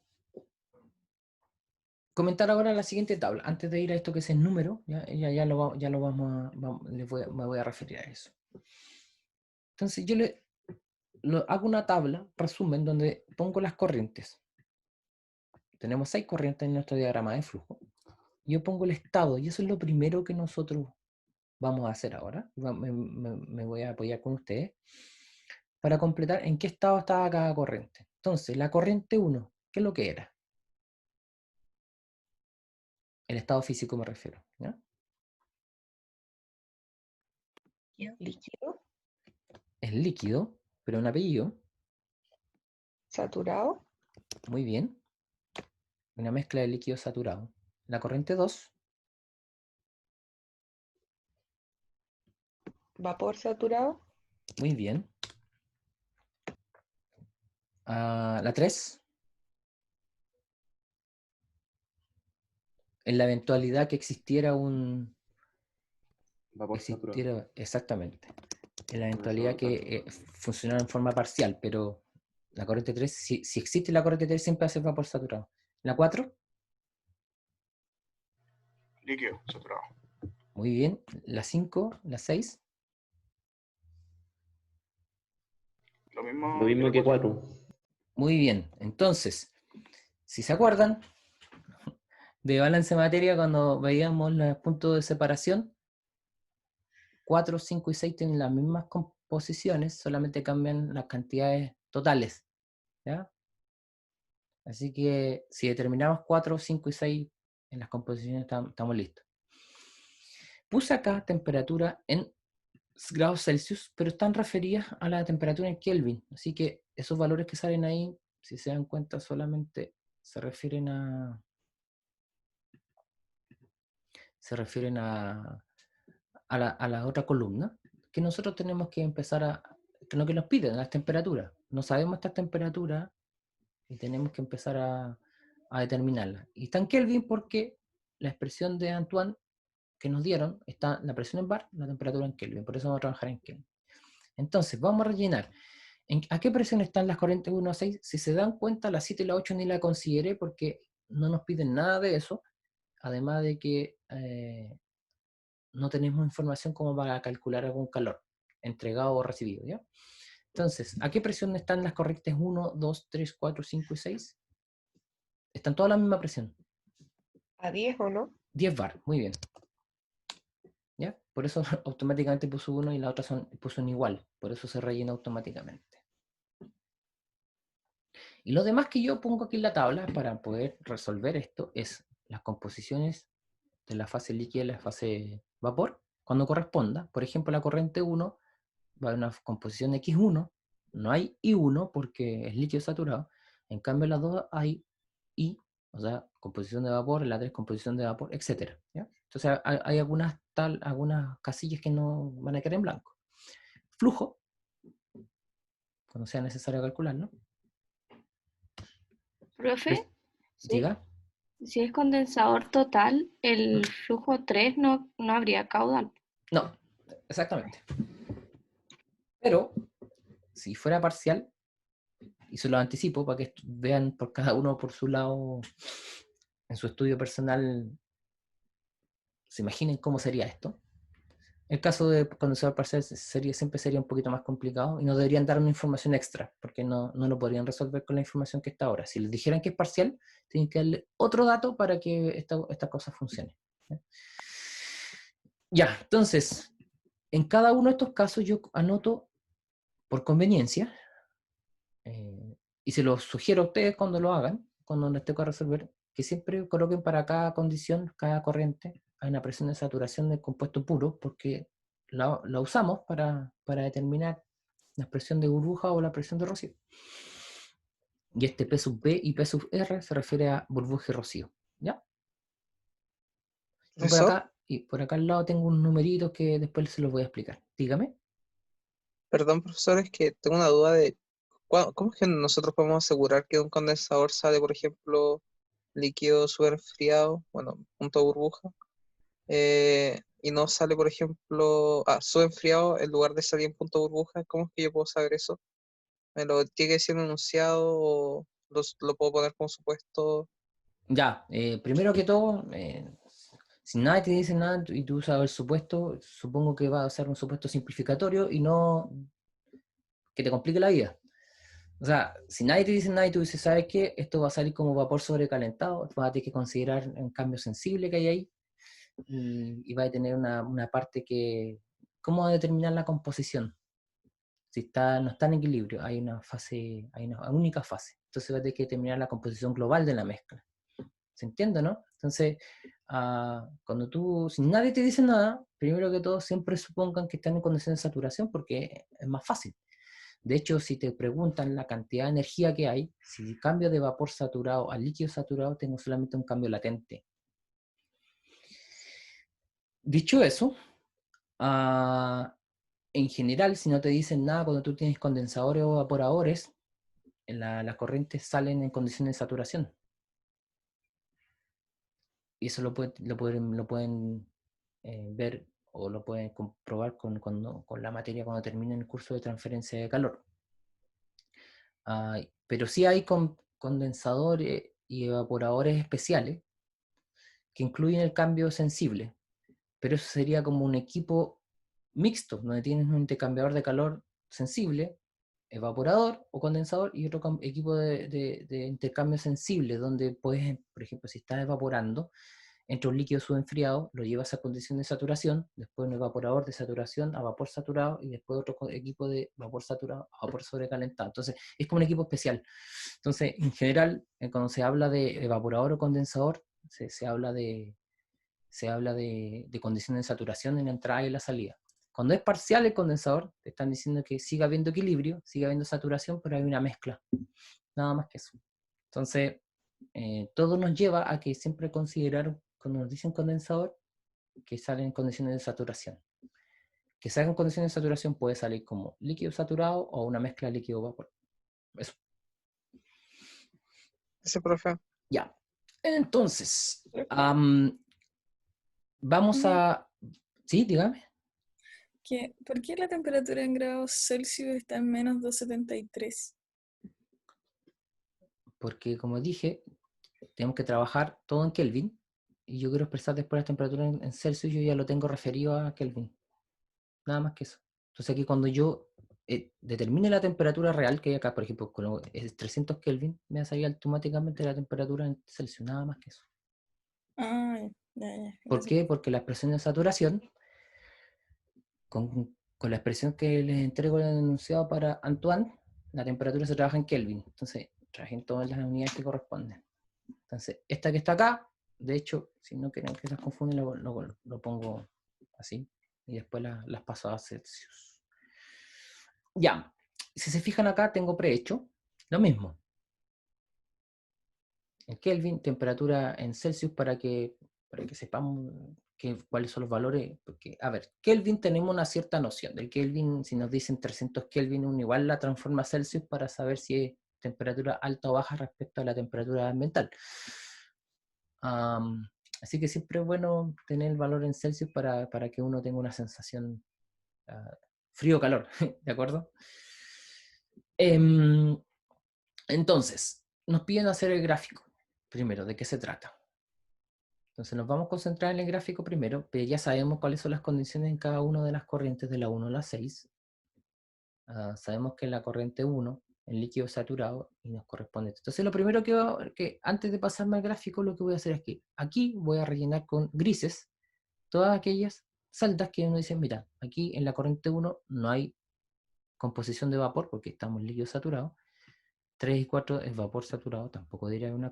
comentar ahora la siguiente tabla, antes de ir a esto que es el número, ya lo vamos a, me voy a referir a eso. Entonces yo hago una tabla, resumen, donde pongo las corrientes. Tenemos 6 corrientes en nuestro diagrama de flujo. Yo pongo el estado, y eso es lo primero que nosotros vamos a hacer ahora. Me voy a apoyar con ustedes para completar en qué estado estaba cada corriente. Entonces, la corriente 1, ¿qué es lo que era? El estado físico me refiero, ¿ya? Líquido, Es líquido, pero un apellido. saturado, Muy bien. Una mezcla de líquido saturado. La corriente 2, vapor saturado, muy bien. La 3, en la eventualidad que existiera Vapor saturado. exactamente. En la eventualidad que funcionara en forma parcial, pero la corriente 3, si existe la corriente 3, siempre va a ser vapor saturado. La 4, Líquido saturado. muy bien. La 5, la 6, Lo mismo, Lo mismo que 4. muy bien. Entonces, si se acuerdan de balance de materia, cuando veíamos los puntos de separación, 4, 5 y 6 tienen las mismas composiciones, solamente cambian las cantidades totales, ¿ya? Así que si determinamos 4, 5 y 6 en las composiciones, estamos listos. Puse acá temperatura en grados Celsius, pero están referidas a la temperatura en Kelvin, así que esos valores que salen ahí, si se dan cuenta, solamente se refieren a la otra columna, que nosotros tenemos que empezar que lo que nos piden, las temperaturas. No sabemos estas temperaturas y tenemos que empezar a determinarlas. Y está en Kelvin porque la expresión de Antoine que nos dieron está la presión en bar, la temperatura en Kelvin. Por eso vamos a trabajar en Kelvin. Entonces, vamos a rellenar. ¿A qué presión están las corrientes 1 a 6? Si se dan cuenta, la 7 y la 8 ni la consideré porque no nos piden nada de eso. Además de que no tenemos información como para calcular algún calor entregado o recibido, ¿ya? Entonces, ¿a qué presión están las corrientes 1, 2, 3, 4, 5 y 6? Están todas a la misma presión. a 10 o no, 10 bar, muy bien. ¿Ya? Por eso automáticamente puso 1 y la otra puso un igual. Por eso se rellena automáticamente. Y lo demás que yo pongo aquí en la tabla para poder resolver esto es las composiciones de la fase líquida y la fase vapor cuando corresponda. Por ejemplo, la corriente 1 va a haber una composición X1, no hay I1 porque es líquido saturado, en cambio en las dos hay I, o sea, composición de vapor, en la 3 composición de vapor, etc. ¿Ya? Entonces hay algunas casillas que no van a quedar en blanco. Flujo, cuando sea necesario calcular, ¿no? Profe, Diga. si es condensador total, el flujo 3 no habría caudal. No, exactamente. Pero, si fuera parcial, y se lo anticipo para que vean por cada uno por su lado, en su estudio personal, se imaginen cómo sería esto. El caso de condensador parcial siempre sería un poquito más complicado y nos deberían dar una información extra, porque no lo podrían resolver con la información que está ahora. Si les dijeran que es parcial, tienen que darle otro dato para que esta cosa funcione. Ya, entonces, en cada uno de estos casos yo anoto por conveniencia, y se los sugiero a ustedes cuando lo hagan, cuando les toca resolver, que siempre coloquen para cada condición, cada corriente, hay una presión de saturación del compuesto puro porque la usamos para determinar la presión de burbuja o la presión de rocío. Y este P sub B y P sub R se refiere a burbuja y rocío. ¿Ya? Y por acá al lado tengo unos numeritos que después se los voy a explicar. Dígame. Perdón, profesor, es que tengo una duda de ¿cómo es que nosotros podemos asegurar que un condensador sale, por ejemplo, líquido súper enfriado, bueno, punto de burbuja, y no sale, por ejemplo, súper enfriado en lugar de salir en punto de burbuja? ¿Cómo es que yo puedo saber eso? ¿Me lo tiene que decir enunciado o lo puedo poner como supuesto? Ya, primero que todo, si nadie te dice nada y tú usas el supuesto, supongo que va a ser un supuesto simplificatorio y no que te complique la vida. O sea, si nadie te dice nada y tú dices, ¿sabes qué? Esto va a salir como vapor sobrecalentado, vas a tener que considerar un cambio sensible que hay ahí y va a tener una parte que... ¿Cómo va a determinar la composición? Si no está en equilibrio, hay una fase, hay una única fase. Entonces va a tener que determinar la composición global de la mezcla. ¿Se entiende, no? Entonces, si nadie te dice nada, primero que todo siempre supongan que están en condiciones de saturación porque es más fácil. De hecho, si te preguntan la cantidad de energía que hay, si cambio de vapor saturado a líquido saturado, tengo solamente un cambio latente. Dicho eso, en general, si no te dicen nada cuando tú tienes condensadores o evaporadores, las corrientes salen en condiciones de saturación. Y eso lo pueden ver o lo pueden comprobar con la materia cuando terminen el curso de transferencia de calor. Pero sí hay condensadores y evaporadores especiales que incluyen el cambio sensible, pero eso sería como un equipo mixto, donde tienes un intercambiador de calor sensible, evaporador o condensador, y otro equipo de intercambio sensible, donde puedes, por ejemplo, si estás evaporando, entre un líquido subenfriado, lo llevas a condición de saturación, después un evaporador de saturación a vapor saturado, y después otro equipo de vapor saturado a vapor sobrecalentado. Entonces, es como un equipo especial. Entonces, en general, cuando se habla de evaporador o condensador, se habla de condiciones de saturación en la entrada y la salida. Cuando es parcial el condensador, te están diciendo que siga habiendo equilibrio, siga habiendo saturación, pero hay una mezcla. Nada más que eso. Entonces, todo nos lleva a que siempre considerar, cuando nos dicen condensador, que sale en condiciones de saturación. Que salga en condiciones de saturación puede salir como líquido saturado o una mezcla líquido-vapor. Eso. Ese, profe. Ya. Entonces, vamos a... Sí, dígame. ¿Por qué la temperatura en grados Celsius está en menos 273? Porque, como dije, tenemos que trabajar todo en Kelvin, y yo quiero expresar después la temperatura en Celsius, yo ya lo tengo referido a Kelvin. Nada más que eso. Entonces aquí cuando yo determine la temperatura real que hay acá, por ejemplo, con es 300 Kelvin, me va a salir automáticamente la temperatura en Celsius, nada más que eso. Ya. ¿Por qué? Porque la expresión de saturación, con la expresión que les entrego en el enunciado para Antoine, la temperatura se trabaja en Kelvin. Entonces, trabajen todas las unidades que corresponden. Entonces, esta que está acá, de hecho, si no quieren que las confunden, lo pongo así, y después las paso a Celsius. Ya, si se fijan acá, tengo prehecho lo mismo. En Kelvin, temperatura en Celsius para que sepamos cuáles son los valores. Porque, a ver, Kelvin tenemos una cierta noción. Del Kelvin, si nos dicen 300 Kelvin, uno igual la transforma a Celsius para saber si es temperatura alta o baja respecto a la temperatura ambiental. Así que siempre es bueno tener el valor en Celsius para que uno tenga una sensación frío-calor, ¿de acuerdo? Entonces, nos piden hacer el gráfico. Primero, ¿de qué se trata? Entonces nos vamos a concentrar en el gráfico primero, pero ya sabemos cuáles son las condiciones en cada una de las corrientes de la 1 a la 6. Sabemos que en la corriente 1, el líquido saturado, y nos corresponde. Entonces lo primero que antes de pasarme al gráfico, lo que voy a hacer es que aquí voy a rellenar con grises todas aquellas celdas que uno dice, mira, aquí en la corriente 1 no hay composición de vapor porque estamos en líquido saturado. 3 y 4 es vapor saturado, tampoco diría una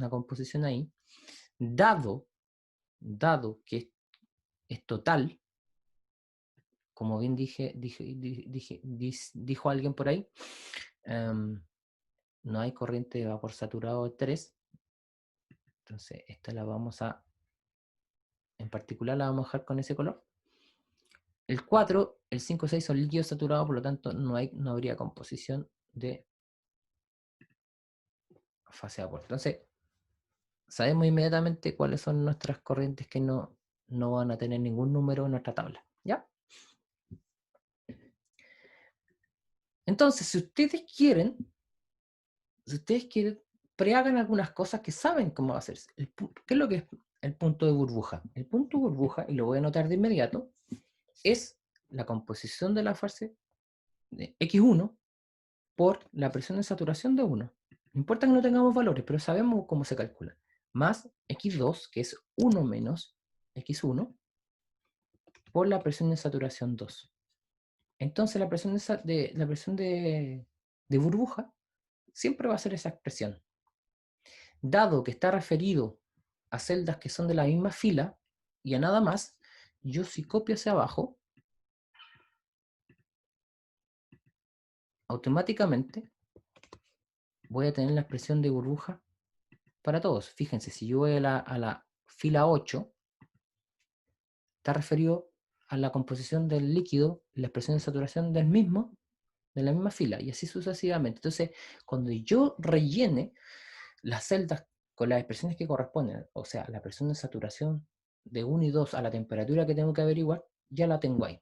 composición ahí. Dado dado que es total, como bien dijo alguien por ahí, no hay corriente de vapor saturado de 3. Entonces, esta la vamos a, en particular la vamos a dejar con ese color. El 4, el 5, 6 son líquidos saturados, por lo tanto no habría composición de fase de vapor. Entonces, sabemos inmediatamente cuáles son nuestras corrientes que no van a tener ningún número en nuestra tabla. ¿Ya? Entonces, si ustedes quieren, prehagan algunas cosas que saben cómo va a hacerse. ¿Qué es lo que es el punto de burbuja? El punto de burbuja, y lo voy a anotar de inmediato, es la composición de la fase de X1 por la presión de saturación de 1. No importa que no tengamos valores, pero sabemos cómo se calcula. Más X2, que es 1 menos X1, por la presión de saturación 2. Entonces la presión de burbuja siempre va a ser esa expresión. Dado que está referido a celdas que son de la misma fila y a nada más, yo si copio hacia abajo, automáticamente voy a tener la expresión de burbuja para todos. Fíjense, si yo voy a la fila 8, está referido a la composición del líquido, la expresión de saturación del mismo, de la misma fila, y así sucesivamente. Entonces, cuando yo rellene las celdas con las expresiones que corresponden, o sea, la presión de saturación de 1 y 2 a la temperatura que tengo que averiguar, ya la tengo ahí.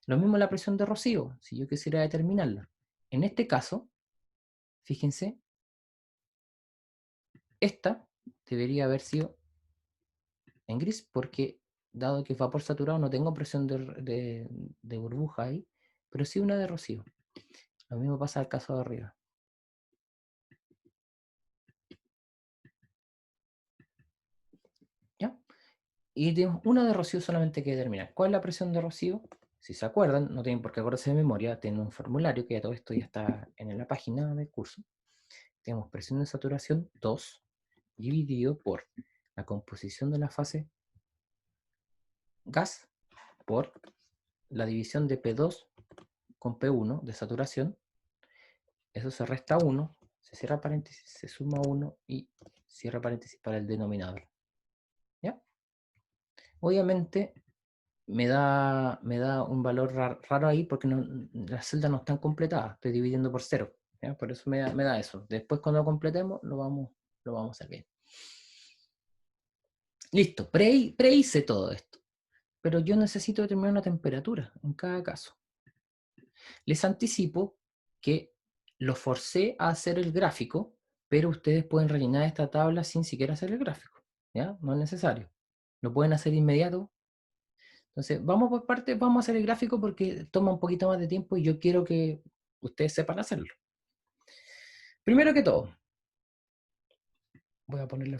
Lo mismo la presión de rocío, si yo quisiera determinarla. En este caso, fíjense, esta debería haber sido en gris, porque dado que es vapor saturado no tengo presión de burbuja ahí, pero sí una de rocío. Lo mismo pasa al caso de arriba. ¿Ya? Y tenemos una de rocío solamente que determinar. ¿Cuál es la presión de rocío? Si se acuerdan, no tienen por qué acordarse de memoria, tienen un formulario que ya todo esto ya está en la página del curso. Tenemos presión de saturación 2 dividido por la composición de la fase gas por la división de P2 con P1 de saturación. Eso se resta 1, se cierra paréntesis, se suma 1 y cierra paréntesis para el denominador. ¿Ya? Obviamente me da un valor raro ahí porque las celdas no están completadas, estoy dividiendo por 0. ¿Ya? Por eso me da eso. Después cuando lo completemos lo vamos a hacer bien. Listo, prehice todo esto. Pero yo necesito determinar una temperatura en cada caso. Les anticipo que lo forcé a hacer el gráfico, pero ustedes pueden rellenar esta tabla sin siquiera hacer el gráfico. ¿Ya? No es necesario. Lo pueden hacer inmediato. Entonces, vamos por partes, vamos a hacer el gráfico porque toma un poquito más de tiempo y yo quiero que ustedes sepan hacerlo. Primero que todo, voy a ponerlo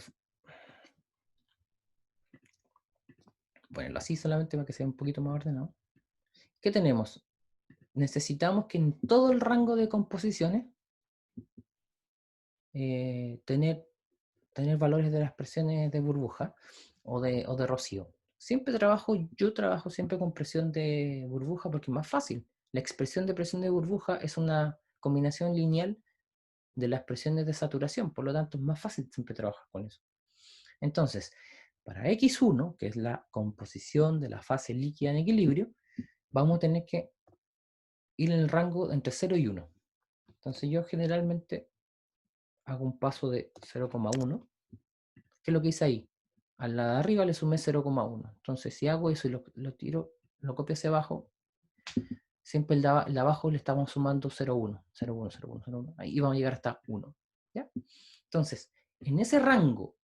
así solamente para que sea un poquito más ordenado. ¿Qué tenemos? Necesitamos que en todo el rango de composiciones tener valores de las presiones de burbuja o de rocío. Yo trabajo siempre con presión de burbuja porque es más fácil. La expresión de presión de burbuja es una combinación lineal de las presiones de saturación, por lo tanto es más fácil siempre trabajar con eso. Entonces, para X1, que es la composición de la fase líquida en equilibrio, vamos a tener que ir en el rango entre 0 y 1. Entonces yo generalmente hago un paso de 0,1. ¿Qué es lo que hice ahí? A la de arriba le sumé 0,1. Entonces si hago eso y lo tiro, lo copio hacia abajo, siempre el de abajo le estamos sumando 0,1, 0,1, 0,1, 0,1. Ahí vamos a llegar hasta 1. ¿Ya? Entonces, en ese rango,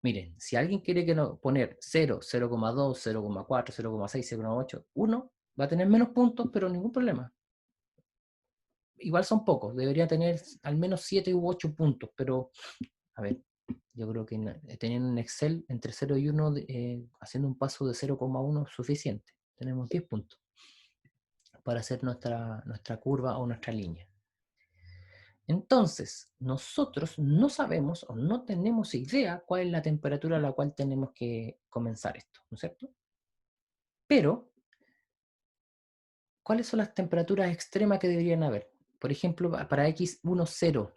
miren, si alguien quiere poner 0, 0,2, 0,4, 0,6, 0,8, 1, va a tener menos puntos, pero ningún problema. Igual son pocos, debería tener al menos 7 u 8 puntos, pero, a ver, yo creo que teniendo un Excel entre 0 y 1, haciendo un paso de 0,1 es suficiente. Tenemos 10 puntos para hacer nuestra curva o nuestra línea. Entonces, nosotros no sabemos o no tenemos idea cuál es la temperatura a la cual tenemos que comenzar esto, ¿no es cierto? Pero, ¿cuáles son las temperaturas extremas que deberían haber? Por ejemplo, para X1, 0,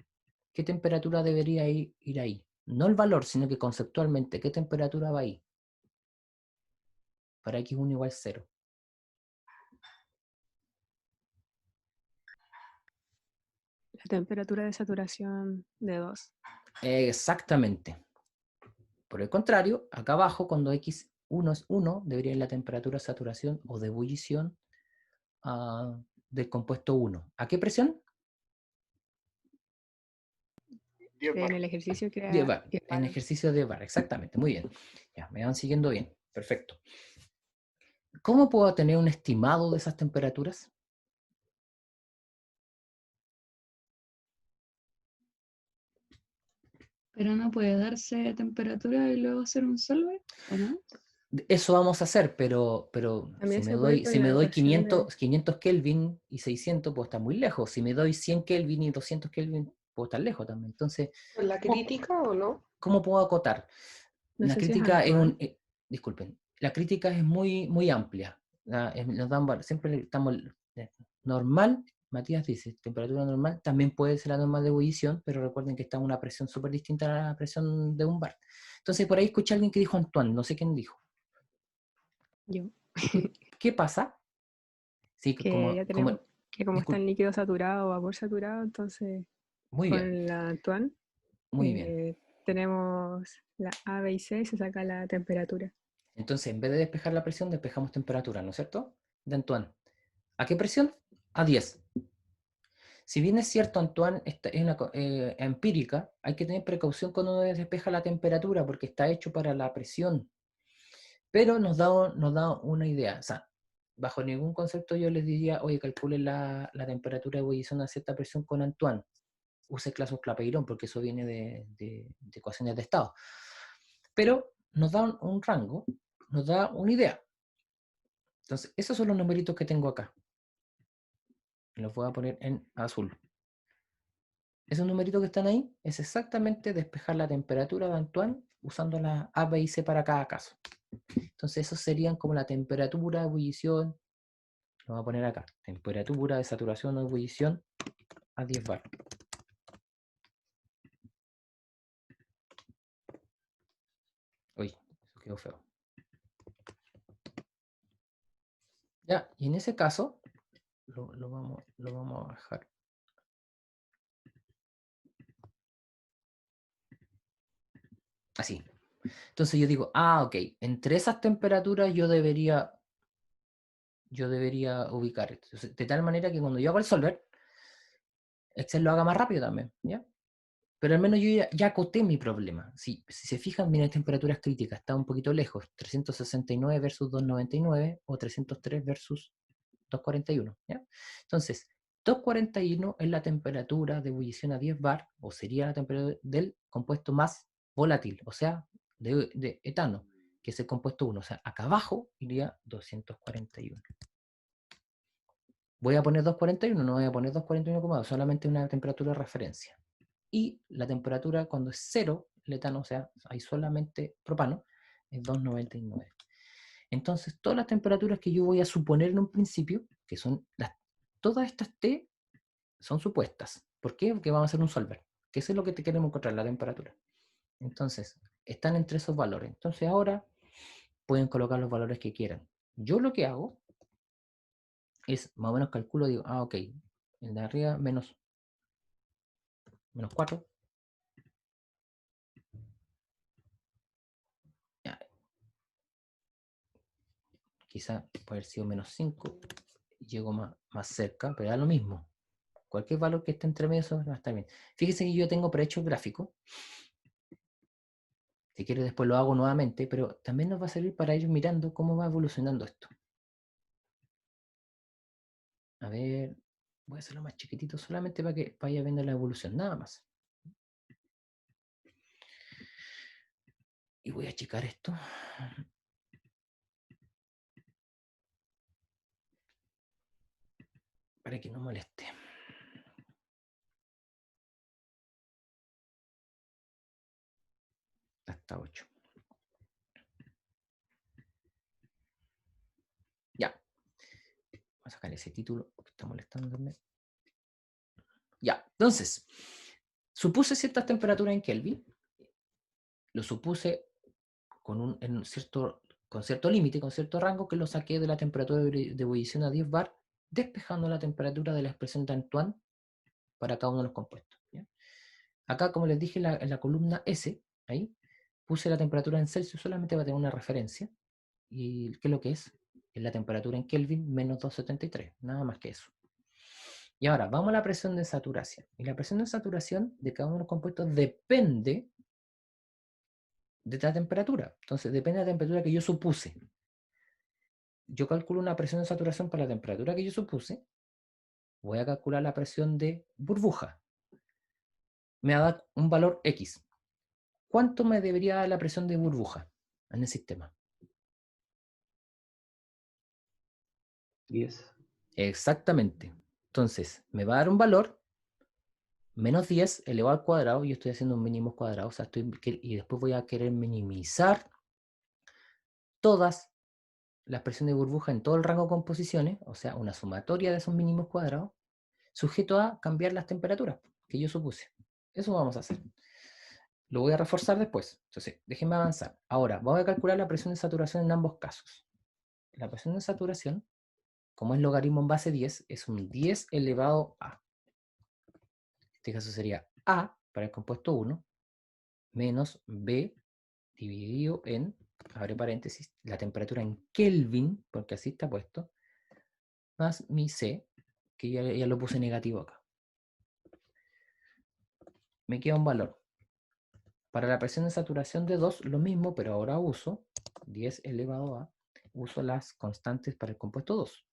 ¿qué temperatura debería ir ahí? No el valor, sino que conceptualmente, ¿qué temperatura va ahí? Para X1 igual 0. La temperatura de saturación de 2. Exactamente. Por el contrario, acá abajo, cuando X1 es 1, debería ir la temperatura de saturación o de ebullición del compuesto 1. ¿A qué presión? 10 bar. En el ejercicio que 10 era bar. En ejercicio de bar, exactamente. Muy bien. Ya, me van siguiendo bien. Perfecto. ¿Cómo puedo tener un estimado de esas temperaturas? Pero no puede darse temperatura y luego hacer un solver, ¿o no? Eso vamos a hacer, pero También si me se puede doy, con si me la doy ecuación de... 500 Kelvin y 600, puedo estar muy lejos. Si me doy 100 Kelvin y 200 Kelvin, puedo estar lejos también. Entonces, ¿Con la ¿cómo, crítica o no? cómo puedo acotar? No La sé si es crítica es Antoine. disculpen, la crítica es muy, muy amplia. Siempre estamos normal, Matías dice, temperatura normal, también puede ser la normal de ebullición, pero recuerden que está a una presión súper distinta a la presión de un bar. Entonces, por ahí escuché a alguien que dijo Antoine, no sé quién dijo. Yo. ¿Qué pasa? Sí, Que ya tenemos que como está en disculpe, líquido saturado o vapor saturado, entonces muy bien, con la Antoine muy bien. tenemos la A, B y C y se saca la temperatura. Entonces, en vez de despejar la presión, despejamos temperatura, ¿no es cierto? De Antoine. ¿A qué presión? A 10. Si bien es cierto, Antoine, esta es una empírica, hay que tener precaución cuando uno despeja la temperatura porque está hecho para la presión. Pero nos da una idea. O sea, bajo ningún concepto yo les diría, oye, calcule la temperatura de ebullición a cierta presión con Antoine. Use Clapeyron porque eso viene de ecuaciones de estado. Pero nos da un rango, nos da una idea. Entonces, esos son los numeritos que tengo acá. Los voy a poner en azul. Esos numeritos que están ahí es exactamente despejar la temperatura de Antoine usando las A, B y C para cada caso. Entonces, esos serían como la temperatura de ebullición. Lo voy a poner acá. Temperatura de saturación o ebullición a 10 bar. Uy, eso quedó feo. Ya, y en ese caso, lo vamos a bajar. Así. Entonces yo digo, ok, entre esas temperaturas yo debería ubicar esto. Entonces, de tal manera que cuando yo hago el solver, Excel lo haga más rápido también, ¿ya? Pero al menos yo ya acoté mi problema. Si se fijan, miren, temperaturas críticas, está un poquito lejos. 369 versus 299 o 303 versus 241, ¿ya? Entonces, 241 es la temperatura de ebullición a 10 bar, o sería la temperatura del compuesto más volátil, o sea, de etano, que es el compuesto 1. O sea, acá abajo iría 241. Voy a poner 241, no voy a poner 241,2, solamente una temperatura de referencia. Y la temperatura cuando es 0, el etano, o sea, hay solamente propano, es 299. Entonces, todas las temperaturas que yo voy a suponer en un principio, que son todas estas T, son supuestas. ¿Por qué? Porque vamos a hacer un solver, que eso es lo que te queremos encontrar, la temperatura. Entonces, están entre esos valores. Entonces, ahora pueden colocar los valores que quieran. Yo lo que hago es, más o menos calculo, digo, ok, el de arriba menos 4. Ya, quizá puede haber sido menos 5. Llego más cerca, pero da lo mismo. Cualquier valor que esté entre medio va a estar bien. Fíjense que yo tengo prehecho el gráfico. Si quiere después lo hago nuevamente, pero también nos va a servir para ir mirando cómo va evolucionando esto. A ver, voy a hacerlo más chiquitito solamente para que vaya viendo la evolución, nada más. Y voy a checar esto. Para que no moleste. hasta 8. Ya. Voy a sacar ese título porque está molestándome. Ya, entonces, supuse ciertas temperaturas en Kelvin. Lo supuse con cierto límite, con cierto rango, que lo saqué de la temperatura de ebullición a 10 bar, despejando la temperatura de la expresión de Antoine para cada uno de los compuestos. ¿Ya? Acá, como les dije, en la columna S, ahí, puse la temperatura en Celsius solamente para tener una referencia. ¿Y qué es lo que es? Es la temperatura en Kelvin menos 273, nada más que eso. Y ahora, vamos a la presión de saturación. Y la presión de saturación de cada uno de los compuestos depende de la temperatura. Entonces, depende de la temperatura que yo supuse. Yo calculo una presión de saturación para la temperatura que yo supuse. Voy a calcular la presión de burbuja. Me va a dar un valor X. ¿Cuánto me debería dar la presión de burbuja en el sistema? 10. Exactamente. Entonces, me va a dar un valor menos 10 elevado al cuadrado, y yo estoy haciendo un mínimo cuadrado, o sea, y después voy a querer minimizar todas las presiones de burbuja en todo el rango de composiciones, o sea, una sumatoria de esos mínimos cuadrados, sujeto a cambiar las temperaturas que yo supuse. Eso vamos a hacer. Lo voy a reforzar después. Entonces, déjenme avanzar. Ahora, voy a calcular la presión de saturación en ambos casos. La presión de saturación, como es logaritmo en base 10, es un 10 elevado a. En este caso sería A para el compuesto 1, menos B dividido en, abre paréntesis, la temperatura en Kelvin, porque así está puesto, más mi C, que ya lo puse negativo acá. Me queda un valor. Para la presión de saturación de 2, lo mismo, pero ahora uso 10 elevado a, uso las constantes para el compuesto 2.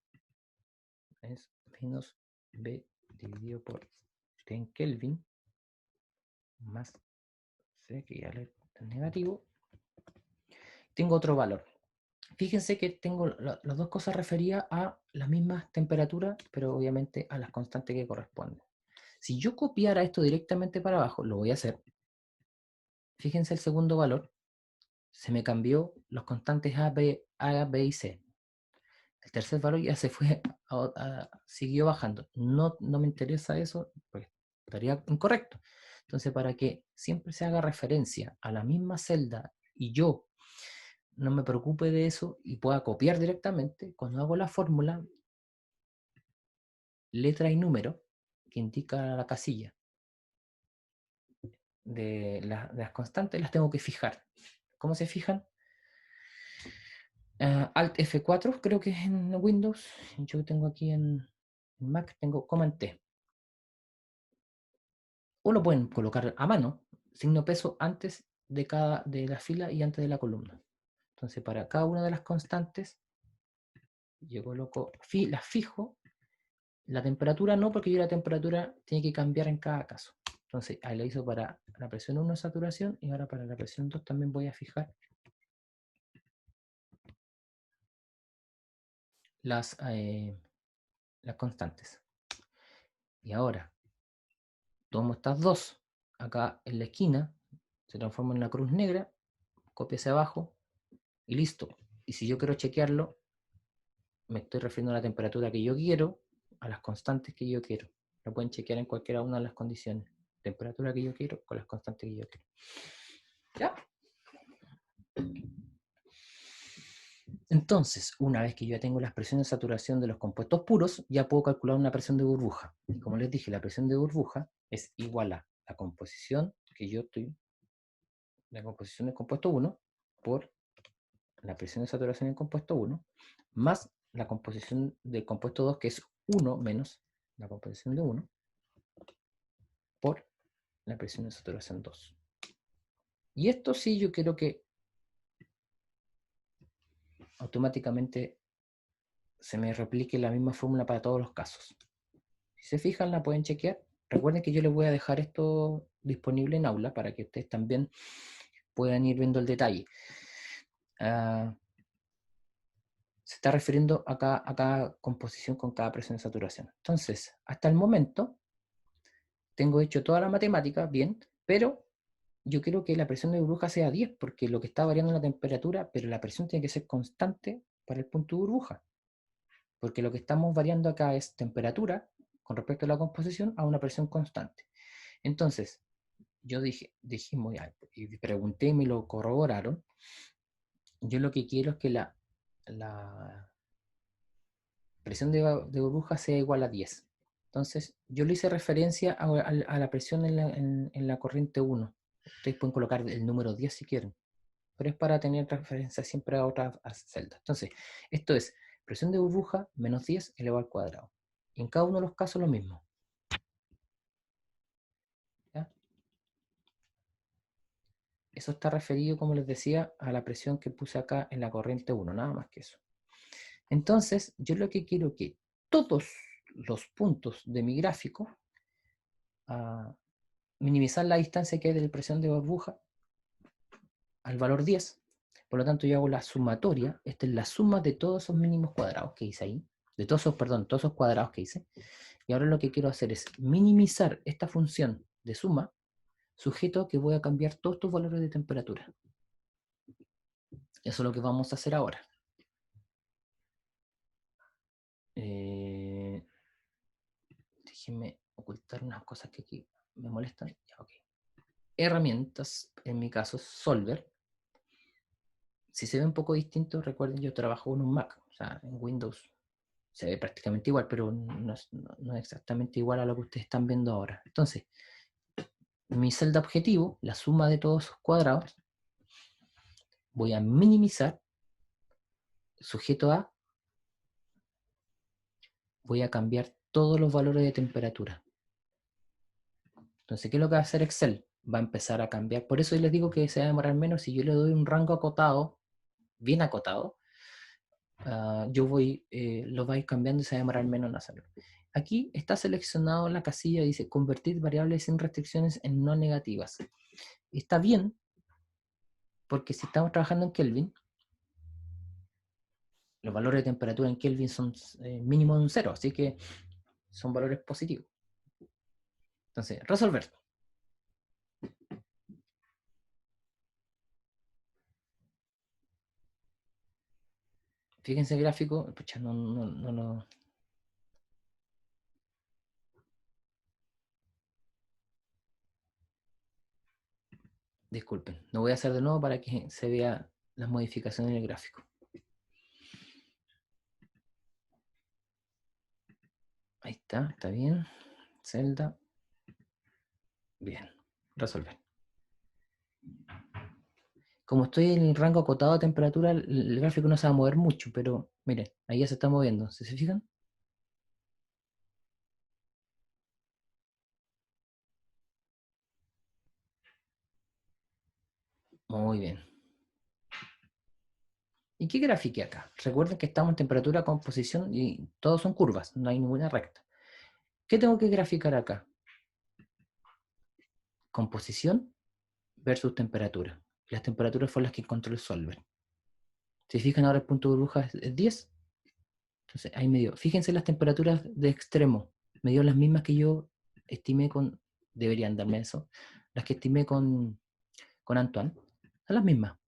Es menos B dividido por T en Kelvin, más C, que ya le está negativo. Tengo otro valor. Fíjense que tengo las dos cosas referidas a las mismas temperaturas, pero obviamente a las constantes que corresponden. Si yo copiara esto directamente para abajo, lo voy a hacer. Fíjense el segundo valor. Se me cambió los constantes A, B y C. El tercer valor ya se fue, siguió bajando. No me interesa eso, pues estaría incorrecto. Entonces, para que siempre se haga referencia a la misma celda y yo no me preocupe de eso y pueda copiar directamente, cuando hago la fórmula, letra y número que indica la casilla de las constantes, las tengo que fijar. ¿Cómo se fijan? Alt F4 creo que es en Windows. Yo tengo aquí en Mac, tengo Command T. O lo pueden colocar a mano, signo peso antes de la fila y antes de la columna. Entonces, para cada una de las constantes, yo coloco, las fijo. La temperatura no, porque yo la temperatura tiene que cambiar en cada caso. Entonces, ahí lo hizo para la presión 1 de saturación, y ahora para la presión 2 también voy a fijar las constantes. Y ahora, tomo estas dos, acá en la esquina, se transforma en una cruz negra, copio hacia abajo, y listo. Y si yo quiero chequearlo, me estoy refiriendo a la temperatura que yo quiero, a las constantes que yo quiero. Lo pueden chequear en cualquiera una de las condiciones. Temperatura que yo quiero con las constantes que yo quiero. ¿Ya? Entonces, una vez que yo ya tengo las presiones de saturación de los compuestos puros, ya puedo calcular una presión de burbuja. Y como les dije, la presión de burbuja es igual a la composición la composición del compuesto 1 por la presión de saturación del compuesto 1, más la composición del compuesto 2, que es 1 menos la composición de 1, por la presión de saturación 2. Y esto sí yo quiero que automáticamente se me replique la misma fórmula para todos los casos. Si se fijan, la pueden chequear. Recuerden que yo les voy a dejar esto disponible en aula para que ustedes también puedan ir viendo el detalle. Se está refiriendo a cada composición con cada presión de saturación. Entonces, hasta el momento, tengo hecho toda la matemática bien, pero yo quiero que la presión de burbuja sea 10, porque lo que está variando es la temperatura, pero la presión tiene que ser constante para el punto de burbuja. Porque lo que estamos variando acá es temperatura con respecto a la composición a una presión constante. Entonces, yo dijimos, y pregunté y me lo corroboraron. Yo lo que quiero es que la presión de burbuja sea igual a 10. Entonces, yo le hice referencia a la presión en la corriente 1. Ustedes pueden colocar el número 10 si quieren, pero es para tener referencia siempre a otras celdas. Entonces, esto es presión de burbuja menos 10 elevado al cuadrado. Y en cada uno de los casos lo mismo. ¿Ya? Eso está referido, como les decía, a la presión que puse acá en la corriente 1, nada más que eso. Entonces, yo lo que quiero que todos los puntos de mi gráfico, minimizar la distancia que hay de la presión de burbuja al valor 10. Por lo tanto, yo hago la sumatoria. Esta es la suma de todos esos mínimos cuadrados que hice ahí. De todos esos cuadrados que hice. Y ahora lo que quiero hacer es minimizar esta función de suma, sujeto a que voy a cambiar todos estos valores de temperatura. Eso es lo que vamos a hacer ahora. Déjenme ocultar unas cosas que aquí me molestan. Ya, okay. Herramientas, en mi caso Solver. Si se ve un poco distinto, recuerden, yo trabajo en un Mac, o sea, en Windows se ve prácticamente igual, pero no es exactamente igual a lo que ustedes están viendo ahora. Entonces, mi celda objetivo, la suma de todos esos cuadrados, voy a minimizar, sujeto a, voy a cambiar todos los valores de temperatura. Entonces, ¿qué es lo que va a hacer Excel? Va a empezar a cambiar. Por eso yo les digo que se va a demorar menos. Si yo le doy un rango acotado, bien acotado, lo va a ir cambiando y se va a demorar menos en hacerlo. Aquí está seleccionado la casilla, dice convertir variables sin restricciones en no negativas. Está bien, porque si estamos trabajando en Kelvin, los valores de temperatura en Kelvin son mínimo de un 0, así que son valores positivos. Entonces, resolver. Fíjense el gráfico, pucha, no. Disculpen, lo voy a hacer de nuevo para que se vea las modificaciones en el gráfico. Ahí está bien. Celda. Bien, resolver. Como estoy en el rango acotado de temperatura, el gráfico no se va a mover mucho, pero miren, ahí ya se está moviendo. ¿Se fijan? Muy bien. ¿Y qué grafiqué acá? Recuerden que estamos en temperatura, composición y todos son curvas, no hay ninguna recta. ¿Qué tengo que graficar acá? Composición versus temperatura. Las temperaturas fueron las que encontró el solver. ¿Se fijan ahora el punto de burbuja es 10? Entonces ahí me dio. Fíjense las temperaturas de extremo. Me dio las mismas que yo estimé con... Deberían darme eso. Las que estimé con Antoine. Son las mismas.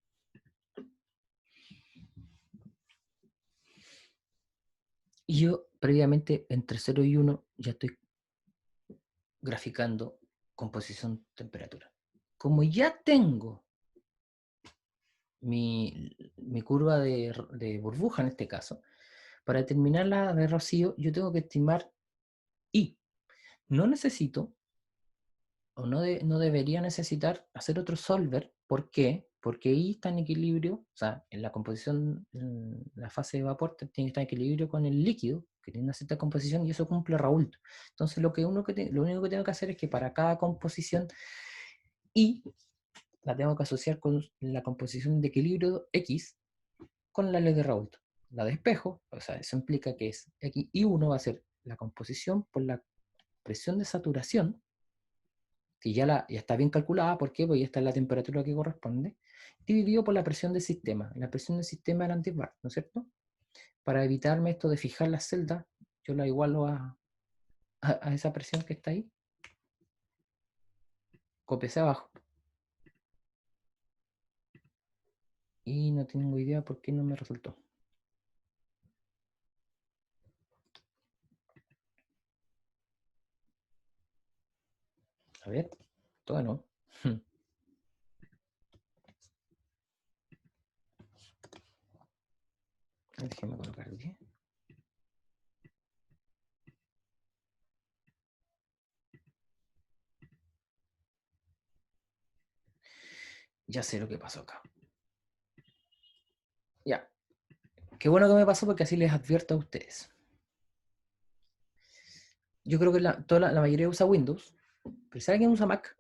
Y yo previamente entre 0 y 1 ya estoy graficando composición temperatura. Como ya tengo mi curva de burbuja en este caso, para determinar la de rocío yo tengo que estimar I. No necesito, o no debería necesitar hacer otro solver. ¿Por qué? Porque I está en equilibrio, o sea, en la composición, en la fase de vapor tiene que estar en equilibrio con el líquido, que tiene una cierta composición, y eso cumple Raoult. Entonces lo único que tengo que hacer es que para cada composición I la tengo que asociar con la composición de equilibrio X con la ley de Raoult. La de espejo, o sea, eso implica que es X, I1 va a ser la composición por la presión de saturación, que ya está bien calculada, ¿por qué? Porque ya está en la temperatura que corresponde, dividido por la presión del sistema. La presión del sistema era anti-bar, ¿no es cierto? Para evitarme esto de fijar las celdas, yo la igualo a esa presión que está ahí. Copia hacia abajo. y no tengo idea por qué no me resultó. A ver, todo no. Déjame colocar aquí. Ya sé lo que pasó acá. Ya. Qué bueno que me pasó porque así les advierto a ustedes. Yo creo que la mayoría usa Windows, pero si alguien usa Mac,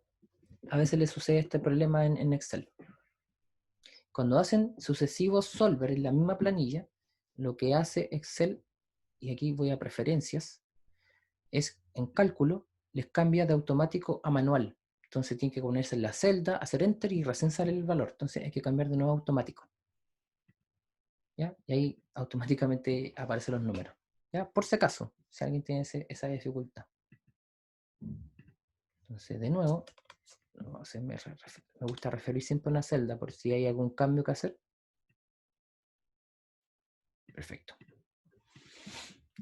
a veces les sucede este problema en Excel. Cuando hacen sucesivos solver en la misma planilla, lo que hace Excel, y aquí voy a preferencias, es en cálculo, les cambia de automático a manual. Entonces tienen que ponerse en la celda, hacer enter y recién sale el valor. Entonces hay que cambiar de nuevo a automático. ¿Ya? Y ahí automáticamente aparecen los números. ¿Ya? Por si acaso, si alguien tiene esa dificultad. Entonces, de nuevo, no sé, me gusta referir siempre a una celda por si hay algún cambio que hacer. Perfecto.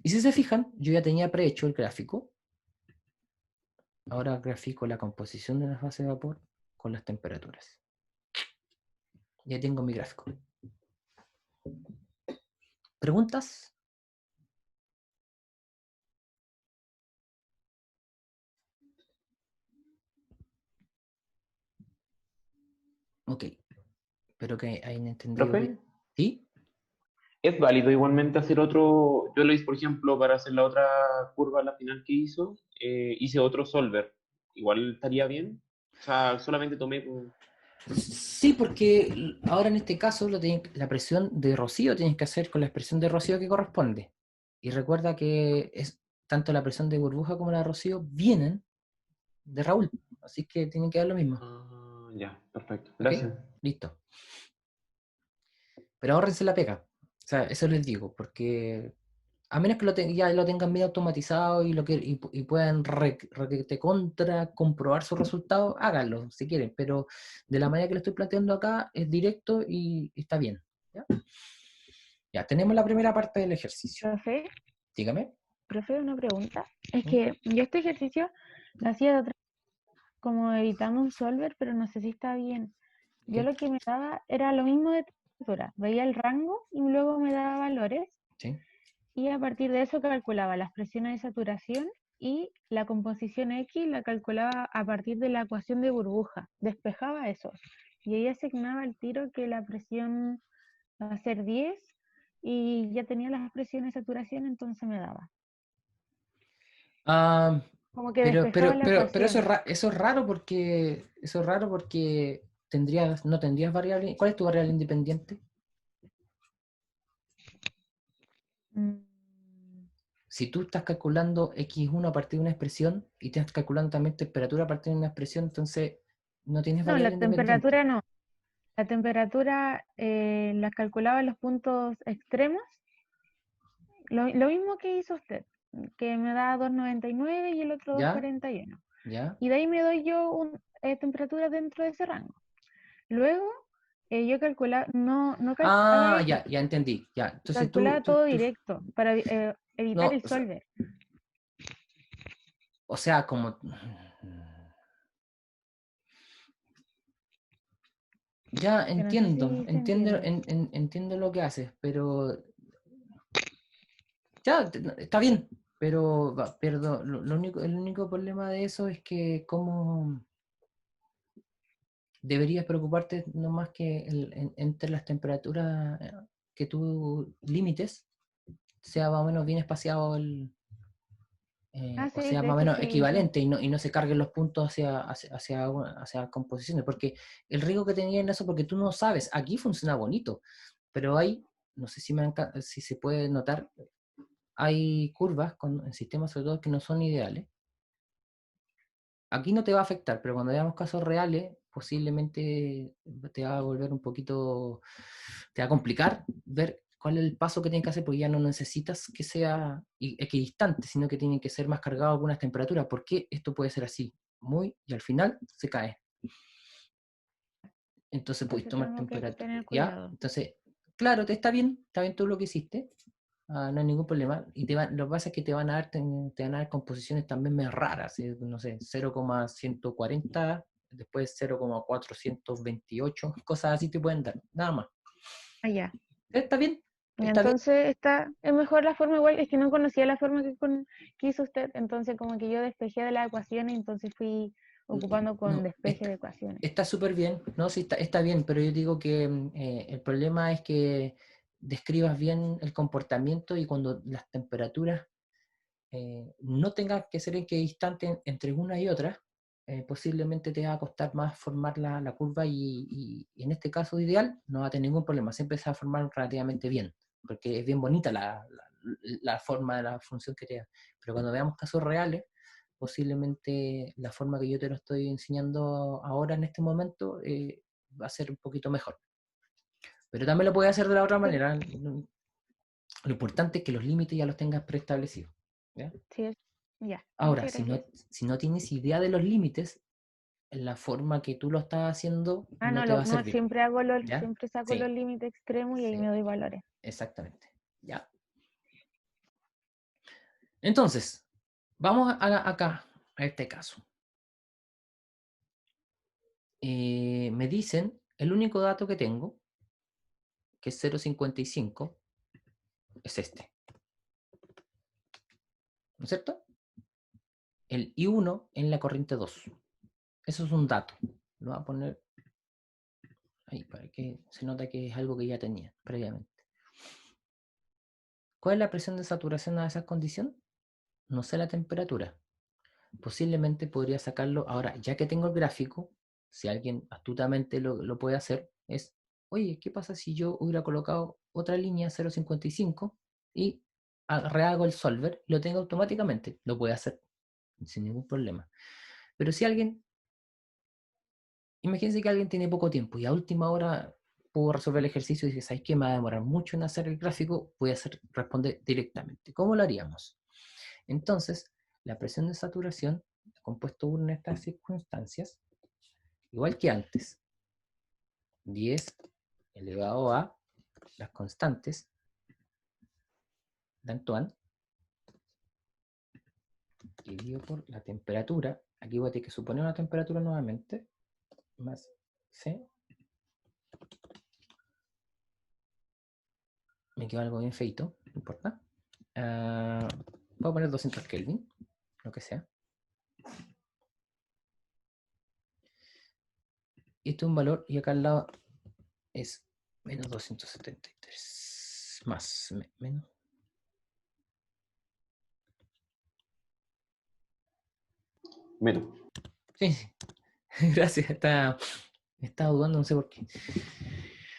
Y si se fijan, yo ya tenía prehecho el gráfico. Ahora grafico la composición de la fase de vapor con las temperaturas. Ya tengo mi gráfico. ¿Preguntas? Ok. Espero que hayan entendido Profe, bien. ¿Sí? ¿es válido igualmente hacer otro? Yo lo hice, por ejemplo, para hacer la otra curva, la final que hice otro solver. Igual estaría bien. O sea, solamente tomé. Sí, porque ahora en este caso la presión de rocío tienes que hacer con la expresión de rocío que corresponde. Y recuerda que tanto la presión de burbuja como la de rocío vienen de Raúl. Así que tienen que dar lo mismo. Ya, perfecto. ¿Ok? Gracias. Listo. Pero ahórrense la pega. O sea, eso les digo, porque a menos que ya lo tengan bien automatizado y puedan comprobar su resultado, háganlo si quieren, pero de la manera que lo estoy planteando acá es directo y está bien. ¿Ya? Ya, tenemos la primera parte del ejercicio. Dígame. Profe, una pregunta. Es ¿Mm? que yo este ejercicio lo hacía de otra como editando un solver, pero no sé si está bien. Yo ¿Qué? lo que me daba era lo mismo de temperatura. Veía el rango y luego me daba valores ¿Sí? y a partir de eso calculaba las presiones de saturación y la composición X la calculaba a partir de la ecuación de burbuja. Despejaba eso. Y ahí asignaba el tiro que la presión va a ser 10 y ya tenía las presiones de saturación, entonces me daba. Ah, Como que pero, despejaba la pero ecuación. eso es raro porque no tendrías variable. ¿Cuál es tu variable independiente? Mm, Si tú estás calculando X1 a partir de una expresión y estás calculando también temperatura a partir de una expresión, entonces no tienes No, la variable independiente. temperatura no. La temperatura la calculaba en los puntos extremos. Lo mismo que hizo usted, que me da 2,99 y el otro ¿Ya? 2,41. ¿Ya? Y de ahí me doy yo temperatura dentro de ese rango. Luego yo calculaba, no calculaba Ah, X, ya entendí. Ya. Entonces calculaba todo directo para evitar no, el solver. o sea, como... Ya Que no sé entiendo, si se entiende. entiendo lo que haces, pero ya está bien, pero, perdón, el único problema de eso es que cómo deberías preocuparte no más que entre las temperaturas que tú limites, sea más o menos bien espaciado o Sí, sea de más o hecho menos sí. equivalente y no se carguen los puntos hacia composiciones, porque el riesgo que tenía en eso, porque tú no sabes, aquí funciona bonito, pero hay, no sé si se puede notar, hay curvas en sistemas sobre todo que no son ideales. Aquí no te va a afectar, pero cuando veamos casos reales, posiblemente te va a volver un poquito, te va a complicar ver cuál es el paso que tienes que hacer, porque ya no necesitas que sea equidistante, sino que tienen que ser más cargados algunas temperaturas, porque esto puede ser así, y al final se cae. Entonces podéis Entonces tomar tengo que temperatura. tener ¿Ya? cuidado. Entonces, claro, está bien todo lo que hiciste. No hay ningún problema. Y lo que pasa es que te van a dar composiciones también más raras. No sé, 0,140, después 0,428, cosas así te pueden dar. Nada más. Ah, ya. ¿Está bien? Y Está bien. entonces es mejor la forma igual, es que no conocía la forma que hizo usted, entonces como que yo despejé de la ecuación y entonces fui ocupando con No, despeje de ecuaciones. está súper bien, ¿no? Sí, está bien, pero yo digo que el problema es que describas bien el comportamiento y cuando las temperaturas no tengan que ser equidistantes entre una y otra, posiblemente te va a costar más formar la curva y en este caso ideal no va a tener ningún problema, siempre se va a formar relativamente bien, porque es bien bonita la forma de la función que te da. Pero cuando veamos casos reales, posiblemente la forma que yo te lo estoy enseñando ahora en este momento va a ser un poquito mejor. Pero también lo puedes hacer de la otra manera. Lo importante es que los límites ya los tengas preestablecidos. ¿Ya? Sí, ya. Ahora, Muchas gracias. si no tienes idea de los límites, la forma que tú lo estás haciendo Ah, no no, te va a no, servir. siempre ¿Ya? siempre saco los Sí, límites extremos y ahí sí, me doy valores. exactamente. ¿Ya? Entonces, vamos acá, a este caso. Me dicen, el único dato que tengo, que es 0,55, es este. ¿No es cierto? El I1 en la corriente 2. Eso es un dato. Lo voy a poner ahí para que se note que es algo que ya tenía previamente. ¿Cuál es la presión de saturación a esa condición? No sé la temperatura. Posiblemente podría sacarlo ahora, ya que tengo el gráfico, si alguien astutamente lo puede hacer, es, oye, ¿qué pasa si yo hubiera colocado otra línea 0,55 y rehago el solver y lo tengo automáticamente? Lo puede hacer sin ningún problema. Pero si alguien, imagínense que alguien tiene poco tiempo y a última hora puedo resolver el ejercicio y dice, ¿sabes qué? Me va a demorar mucho en hacer el gráfico, voy a responder directamente. ¿Cómo lo haríamos? Entonces, la presión de saturación, compuesto 1 en estas circunstancias, igual que antes, 10 elevado a las constantes de Antoine, dividido por la temperatura, aquí voy a tener que suponer una temperatura nuevamente, más C, me quedó algo bien feito, no importa, voy a poner 200 Kelvin, lo que sea. Y este es un valor, y acá al lado es menos 273, más, menos. Menos. Sí, gracias, estaba dudando, no sé por qué.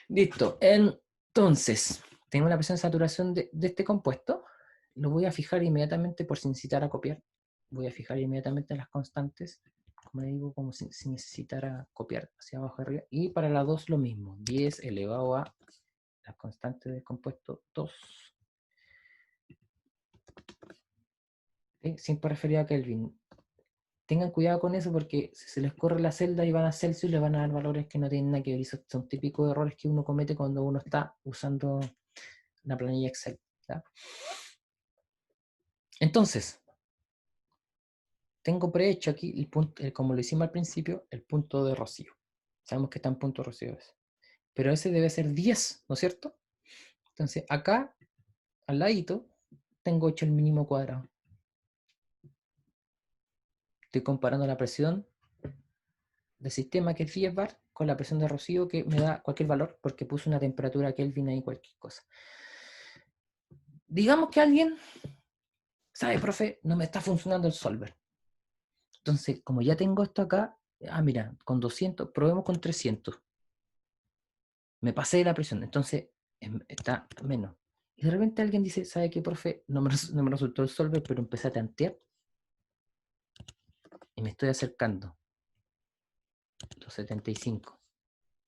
Listo, entonces, tengo la presión de saturación de este compuesto, lo voy a fijar inmediatamente por si necesitara copiar, voy a fijar inmediatamente las constantes, como le digo, como si necesitara copiar hacia abajo arriba, y para la 2 lo mismo, 10 elevado a las constantes del compuesto 2, ¿sí? Siempre referido a Kelvin. Tengan cuidado con eso porque si se les corre la celda y van a Celsius, les van a dar valores que no tienen nada que ver. Esos son típicos errores que uno comete cuando uno está usando la planilla Excel. ¿Ya? Entonces, tengo prehecho aquí, el punto, como lo hicimos al principio, el punto de rocío. Sabemos que está en punto de rocío ese. Pero ese debe ser 10, ¿no es cierto? Entonces, acá, al ladito, tengo hecho el mínimo cuadrado. Estoy comparando la presión del sistema, que es 10 bar, con la presión de rocío, que me da cualquier valor, porque puse una temperatura Kelvin ahí, cualquier cosa. Digamos que alguien sabe, profe, no me está funcionando el solver. Entonces, como ya tengo esto acá, mira, con 200, probemos con 300. Me pasé de la presión, entonces está menos. Y de repente alguien dice, ¿sabe qué, profe? No me resultó el solver, pero empecé a tantear. Y me estoy acercando. 275.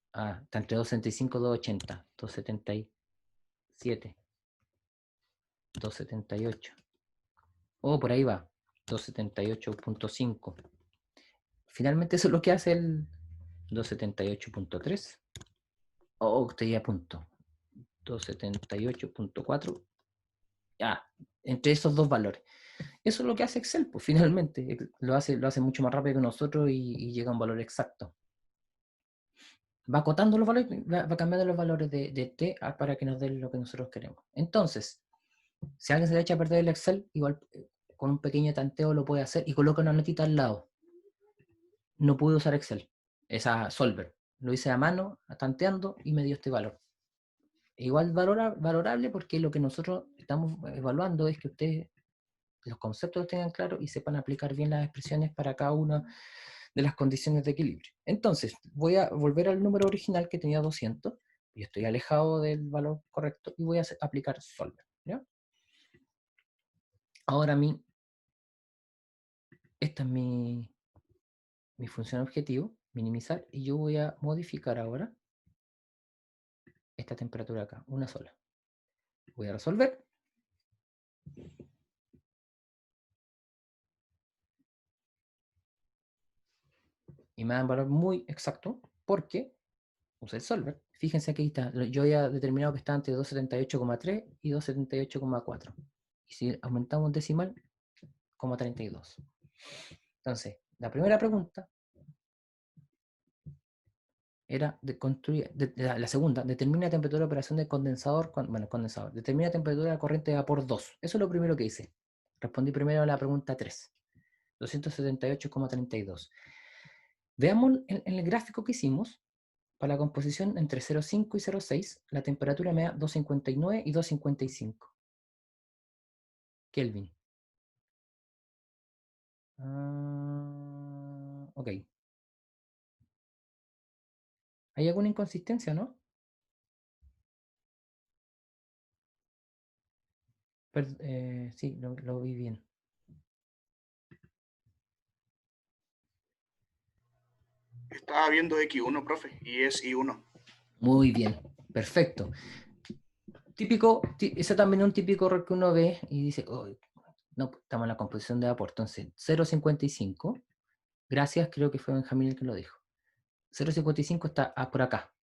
Está entre 275 y 280. 277. 278. Por ahí va. 278.5. Finalmente eso es lo que hace 278.3. Oh, estoy a punto. 278.4. Ya, entre esos dos valores. Eso es lo que hace Excel, pues finalmente. Lo hace mucho más rápido que nosotros y llega a un valor exacto. Va acotando los valores, va cambiando los valores de t para que nos den lo que nosotros queremos. Entonces, si alguien se le echa a perder el Excel, igual con un pequeño tanteo lo puede hacer y coloca una notita al lado. No pude usar Excel, esa Solver. Lo hice a mano, tanteando, y me dio este valor. Igual valorable porque lo que nosotros estamos evaluando es que ustedes los conceptos los tengan claros y sepan aplicar bien las expresiones para cada una de las condiciones de equilibrio. Entonces, voy a volver al número original que tenía 200, y estoy alejado del valor correcto, y voy a aplicar Solver, ¿ya? Ahora esta es mi función objetivo, minimizar, y yo voy a modificar ahora esta temperatura acá, una sola. Voy a resolver. Y me da un valor muy exacto porque usé el solver. Fíjense que ahí está. Yo había determinado que está entre 278,3 y 278,4. Y si aumentamos decimal, 0,32. Entonces, la primera pregunta era de construir, la segunda, determina la temperatura de operación del condensador, condensador, determina la temperatura de la corriente de vapor 2. Eso es lo primero que hice. Respondí primero a la pregunta 3, 278,32. Veamos en el gráfico que hicimos, para la composición entre 0,5 y 0,6, la temperatura me da 259 y 255 Kelvin. Ok. ¿Hay alguna inconsistencia, no? Sí, lo vi bien. Estaba viendo X1, profe, y es Y1. Muy bien, perfecto. Típico, ese también es un típico error que uno ve y dice, oh, no, estamos en la composición de vapor. Entonces, 0,55. Gracias, creo que fue Benjamín el que lo dijo. 0,55 está por acá.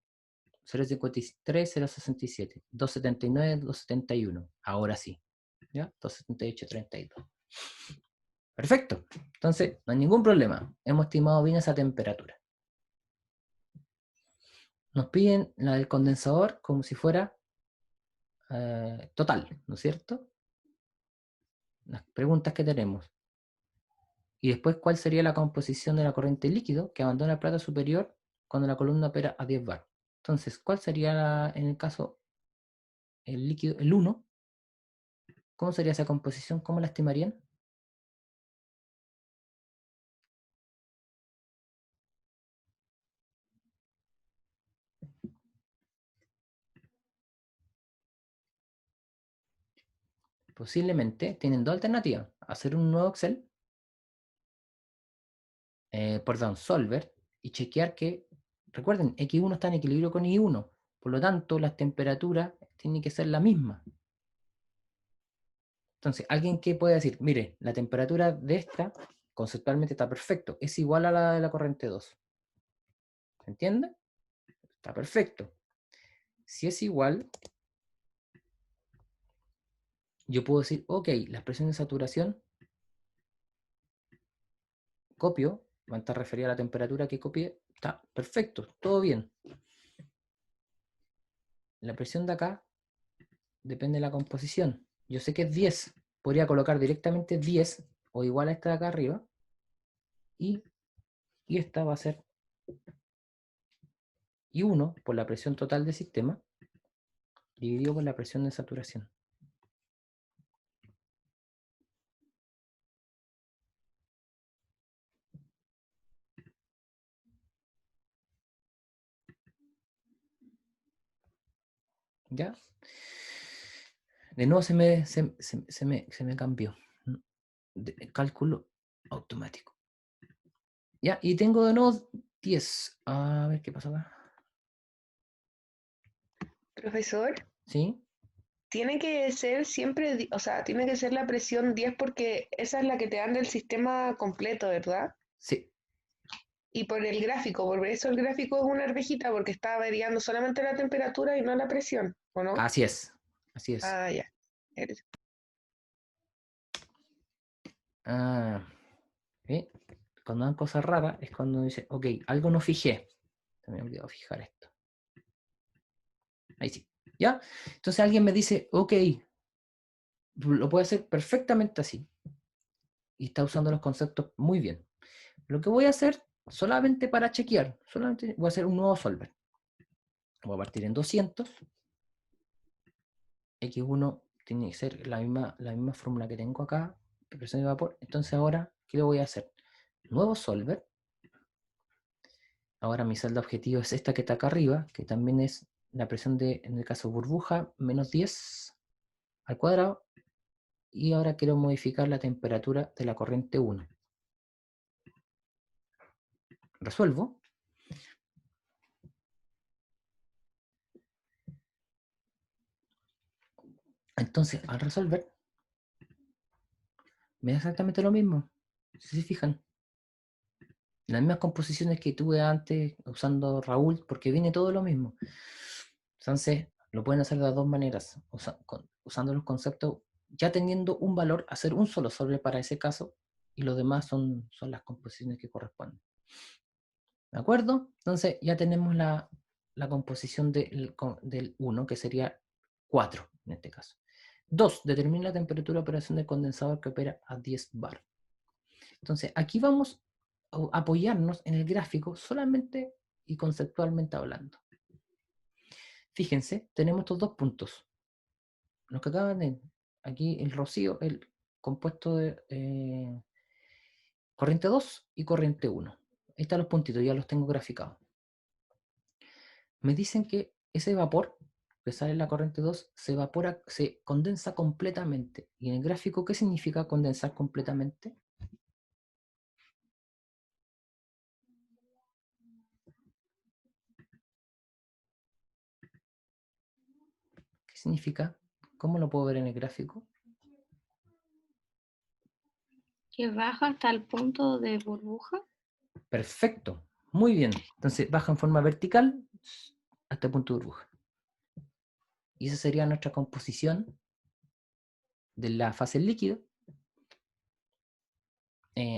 0,53, 0,67, 2,79, 2,71. Ahora sí. ¿Ya? 2,78, 32. Perfecto. Entonces, no hay ningún problema. Hemos estimado bien esa temperatura. Nos piden la del condensador como si fuera total, ¿no es cierto? Las preguntas que tenemos. Y después, ¿cuál sería la composición de la corriente líquido que abandona el plato superior cuando la columna opera a 10 bar? Entonces, ¿cuál sería, en el caso, el líquido, el 1? ¿Cómo sería esa composición? ¿Cómo la estimarían? Posiblemente tienen dos alternativas. Hacer un nuevo Excel, perdón, Solver, y chequear que, recuerden, X1 está en equilibrio con Y1. Por lo tanto, las temperaturas tienen que ser la misma. Entonces, alguien que puede decir, mire, la temperatura de esta, conceptualmente está perfecto, es igual a la de la corriente 2. ¿Se entiende? Está perfecto. Si es igual, yo puedo decir, ok, la expresión de saturación, copio, va a estar referida a la temperatura que copié, está perfecto, todo bien. La presión de acá depende de la composición. Yo sé que es 10, podría colocar directamente 10 o igual a esta de acá arriba, y esta va a ser I1 por la presión total del sistema, dividido por la presión de saturación. ¿Ya? De nuevo se me cambió. Cálculo automático. Ya, y tengo de nuevo 10. A ver qué pasa acá. Profesor, ¿Sí? tiene que ser siempre, o sea, tiene que ser la presión 10 porque esa es la que te dan del sistema completo, ¿verdad? Sí. Y por el gráfico, por eso el gráfico es una arvejita, porque está variando solamente la temperatura y no la presión, ¿o no? Así es, así es. Ah, ya. Eres- Ah, ¿sí? Cuando dan cosas raras es cuando dice, ok, algo no fijé. Se me ha olvidado fijar esto. Ahí sí. ¿Ya? Entonces alguien me dice, ok, lo puede hacer perfectamente así. Y está usando los conceptos muy bien. Lo que voy a hacer, solamente para chequear, solamente voy a hacer un nuevo solver. Voy a partir en 200. X1 tiene que ser la misma fórmula que tengo acá, de presión de vapor. Entonces ahora, ¿qué le voy a hacer? Nuevo solver. Ahora mi celda objetivo es esta que está acá arriba, que también es la presión de, en el caso burbuja, menos 10 al cuadrado. Y ahora quiero modificar la temperatura de la corriente 1. Resuelvo. Entonces, al resolver, me da exactamente lo mismo. Si se fijan. Las mismas composiciones que tuve antes usando Raúl, porque viene todo lo mismo. Entonces, lo pueden hacer de las dos maneras, usando los conceptos, ya teniendo un valor, hacer un solo solver para ese caso, y los demás son las composiciones que corresponden. ¿De acuerdo? Entonces, ya tenemos la composición del 1, que sería 4 en este caso. 2, determina la temperatura de operación del condensador que opera a 10 bar. Entonces, aquí vamos a apoyarnos en el gráfico solamente y conceptualmente hablando. Fíjense, tenemos estos dos puntos. Los que acaban de... Aquí el rocío, el compuesto de corriente 2 y corriente 1. Ahí están los puntitos, ya los tengo graficados. Me dicen que ese vapor que sale en la corriente 2 se evapora, se condensa completamente. ¿Y en el gráfico qué significa condensar completamente? ¿Qué significa? ¿Cómo lo puedo ver en el gráfico? Que baja hasta el punto de burbuja. Perfecto, muy bien. Entonces baja en forma vertical hasta el punto de burbuja. Y esa sería nuestra composición de la fase líquido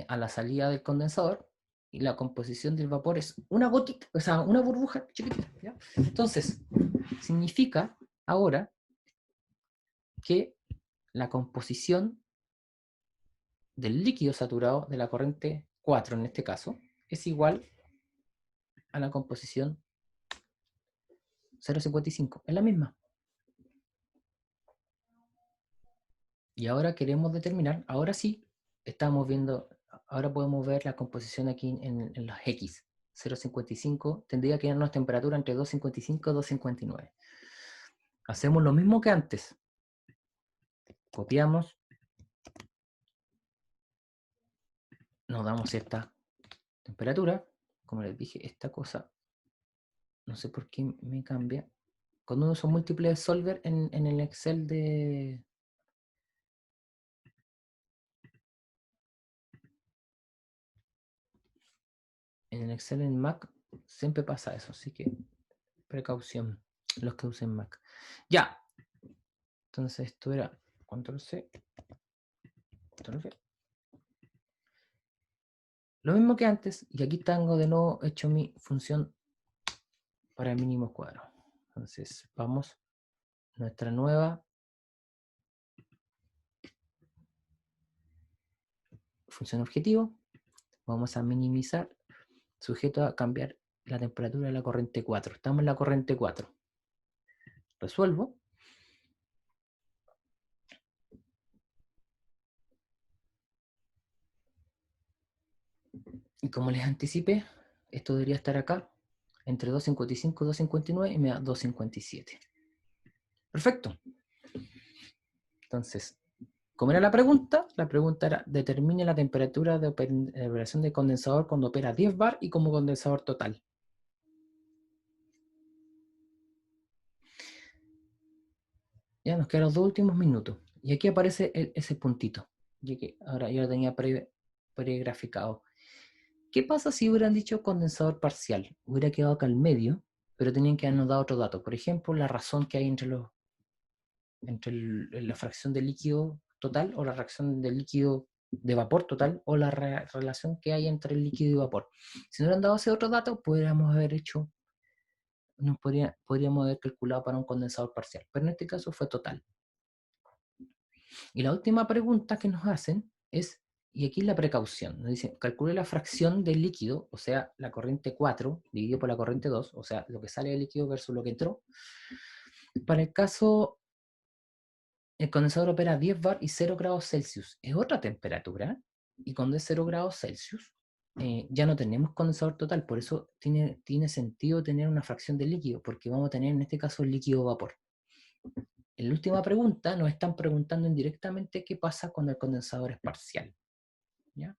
a la salida del condensador. Y la composición del vapor es una gotita, o sea, una burbuja chiquitita. ¿Ya? Entonces, significa ahora que la composición del líquido saturado de la corriente 4 en este caso es igual a la composición 0,55. Es la misma. Y ahora queremos determinar, ahora sí, estamos viendo, ahora podemos ver la composición aquí en los X. 0,55 tendría que darnos temperatura entre 2,55 y 2,59. Hacemos lo mismo que antes. Copiamos. Nos damos cierta temperatura. Como les dije, esta cosa, no sé por qué me cambia. Cuando uno usa múltiples solver en el Excel de... En el Excel en Mac siempre pasa eso, así que precaución los que usen Mac. Ya. Entonces esto era control C, control V. Lo mismo que antes, y aquí tengo de nuevo hecho mi función para el mínimo cuadro. Entonces vamos a nuestra nueva función objetivo. Vamos a minimizar, sujeto a cambiar la temperatura de la corriente 4. Estamos en la corriente 4. Resuelvo. Y como les anticipé, esto debería estar acá, entre 2,55 y 2,59, y me da 2,57. Perfecto. Entonces, como era la pregunta era, determine la temperatura de operación de condensador cuando opera 10 bar y como condensador total. Ya nos quedan los 2 últimos minutos. Y aquí aparece ese puntito. Y que ahora yo lo tenía pregraficado. ¿Qué pasa si hubieran dicho condensador parcial? Hubiera quedado acá al medio, pero tenían que habernos dado otro dato. Por ejemplo, la razón que hay entre la fracción de líquido total o la fracción de líquido de vapor total o la relación que hay entre el líquido y vapor. Si no hubieran dado ese otro dato, podríamos haber calculado para un condensador parcial. Pero en este caso fue total. Y la última pregunta que nos hacen es, y aquí la precaución, nos dicen, calcule la fracción del líquido, o sea, la corriente 4 dividido por la corriente 2, o sea, lo que sale del líquido versus lo que entró. Para el caso, el condensador opera a 10 bar y 0 grados Celsius. Es otra temperatura, y cuando es 0 grados Celsius, ya no tenemos condensador total, por eso tiene sentido tener una fracción del líquido, porque vamos a tener en este caso el líquido vapor. En la última pregunta nos están preguntando indirectamente qué pasa cuando el condensador es parcial. ¿Ya?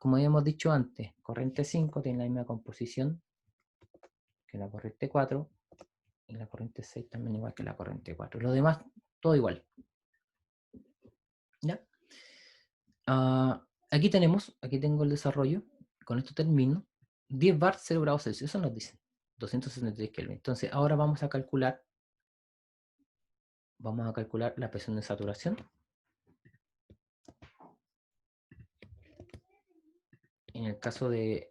Como habíamos dicho antes, corriente 5 tiene la misma composición que la corriente 4, y la corriente 6 también igual que la corriente 4. Lo demás, todo igual. ¿Ya? Aquí tengo el desarrollo, con esto termino. 10 bar, 0 grados Celsius, eso nos dice, 263 Kelvin. Entonces, ahora vamos a calcular la presión de saturación. En el caso de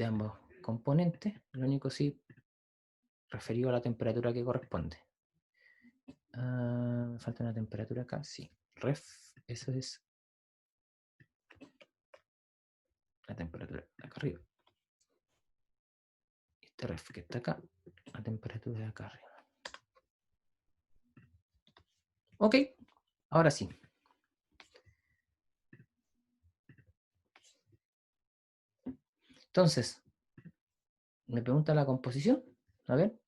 ambos componentes, lo único sí referido a la temperatura que corresponde. Falta una temperatura acá, sí. Eso es la temperatura acá arriba. Este ref que está acá, la temperatura de acá arriba. Ok, ahora sí. Entonces, me pregunta la composición. A ver.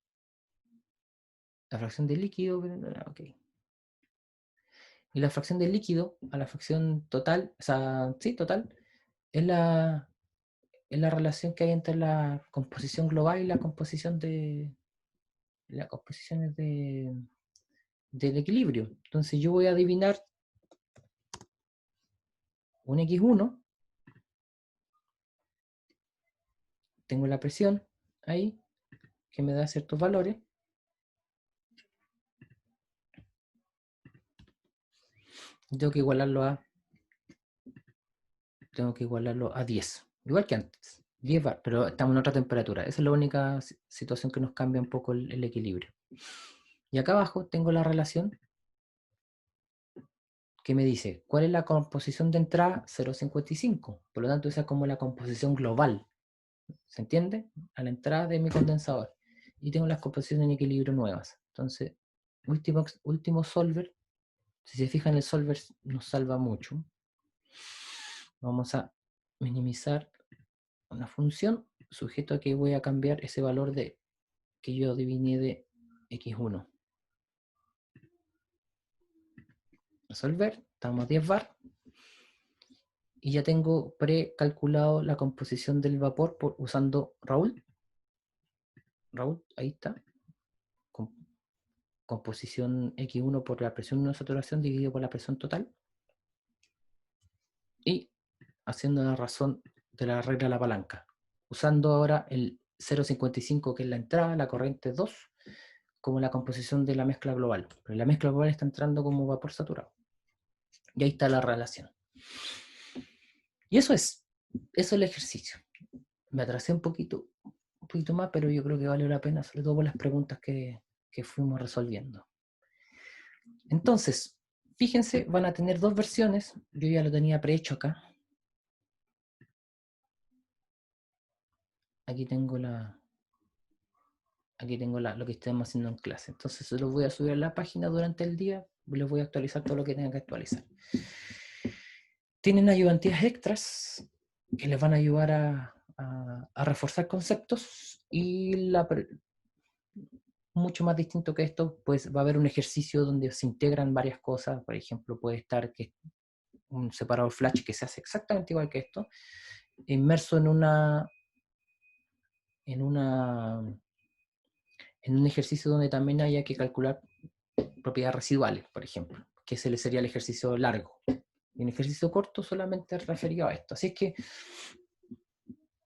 La fracción de líquido. Ok. Y la fracción de líquido a la fracción total, o sea, sí, total, es la relación que hay entre la composición global y la composición del equilibrio. Entonces yo voy a adivinar un X1, tengo la presión ahí, que me da ciertos valores. Tengo que igualarlo a 10, igual que antes, 10 bar, pero estamos en otra temperatura. Esa es la única situación que nos cambia un poco el equilibrio. Y acá abajo tengo la relación que me dice cuál es la composición de entrada, 0,55. Por lo tanto, esa es como la composición global. ¿Se entiende? A la entrada de mi condensador. Y tengo las composiciones en equilibrio nuevas. Entonces, último solver. Si se fijan, el solver nos salva mucho. Vamos a minimizar una función sujeto a que voy a cambiar ese valor que yo adiviné de X1. Resolver, estamos a 10 bar. Y ya tengo precalculado la composición del vapor usando Raúl. Raúl, ahí está. Composición X1 por la presión de saturación dividido por la presión total. Y haciendo la razón de la regla de la palanca. Usando ahora el 0,55 que es la entrada, la corriente 2, como la composición de la mezcla global. Pero la mezcla global está entrando como vapor saturado. Y ahí está la relación. Y eso es el ejercicio. Me atrasé un poquito más, pero yo creo que vale la pena, sobre todo por las preguntas que fuimos resolviendo. Entonces, fíjense, van a tener dos versiones. Yo ya lo tenía prehecho acá. Aquí tengo lo que estamos haciendo en clase. Entonces se los voy a subir a la página durante el día. Les voy a actualizar todo lo que tengan que actualizar. Tienen ayudantías extras que les van a ayudar a reforzar conceptos y mucho más distinto que esto, pues va a haber un ejercicio donde se integran varias cosas. Por ejemplo, puede estar un separador flash que se hace exactamente igual que esto, inmerso en un ejercicio donde también haya que calcular propiedades residuales, por ejemplo, que ese sería el ejercicio largo. Y un ejercicio corto solamente referido a esto. Así es que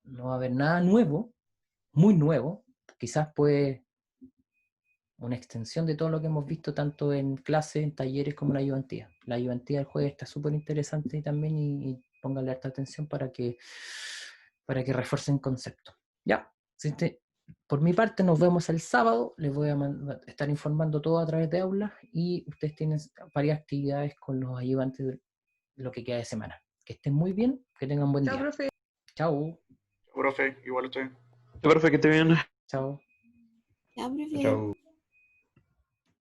no va a haber nada nuevo, muy nuevo. Quizás pues una extensión de todo lo que hemos visto tanto en clases, en talleres como en la ayudantía. La ayudantía del jueves está súper interesante también y pónganle harta atención para que refuercen conceptos. Ya, por mi parte nos vemos el sábado, les voy a estar informando todo a través de aulas y ustedes tienen varias actividades con los ayudantes de lo que queda de semana. Que estén muy bien, que tengan buen Chao, día. profe. Chao. Profe, igual usted. Profe, que te bien. Chao. Ya, profe. Chao.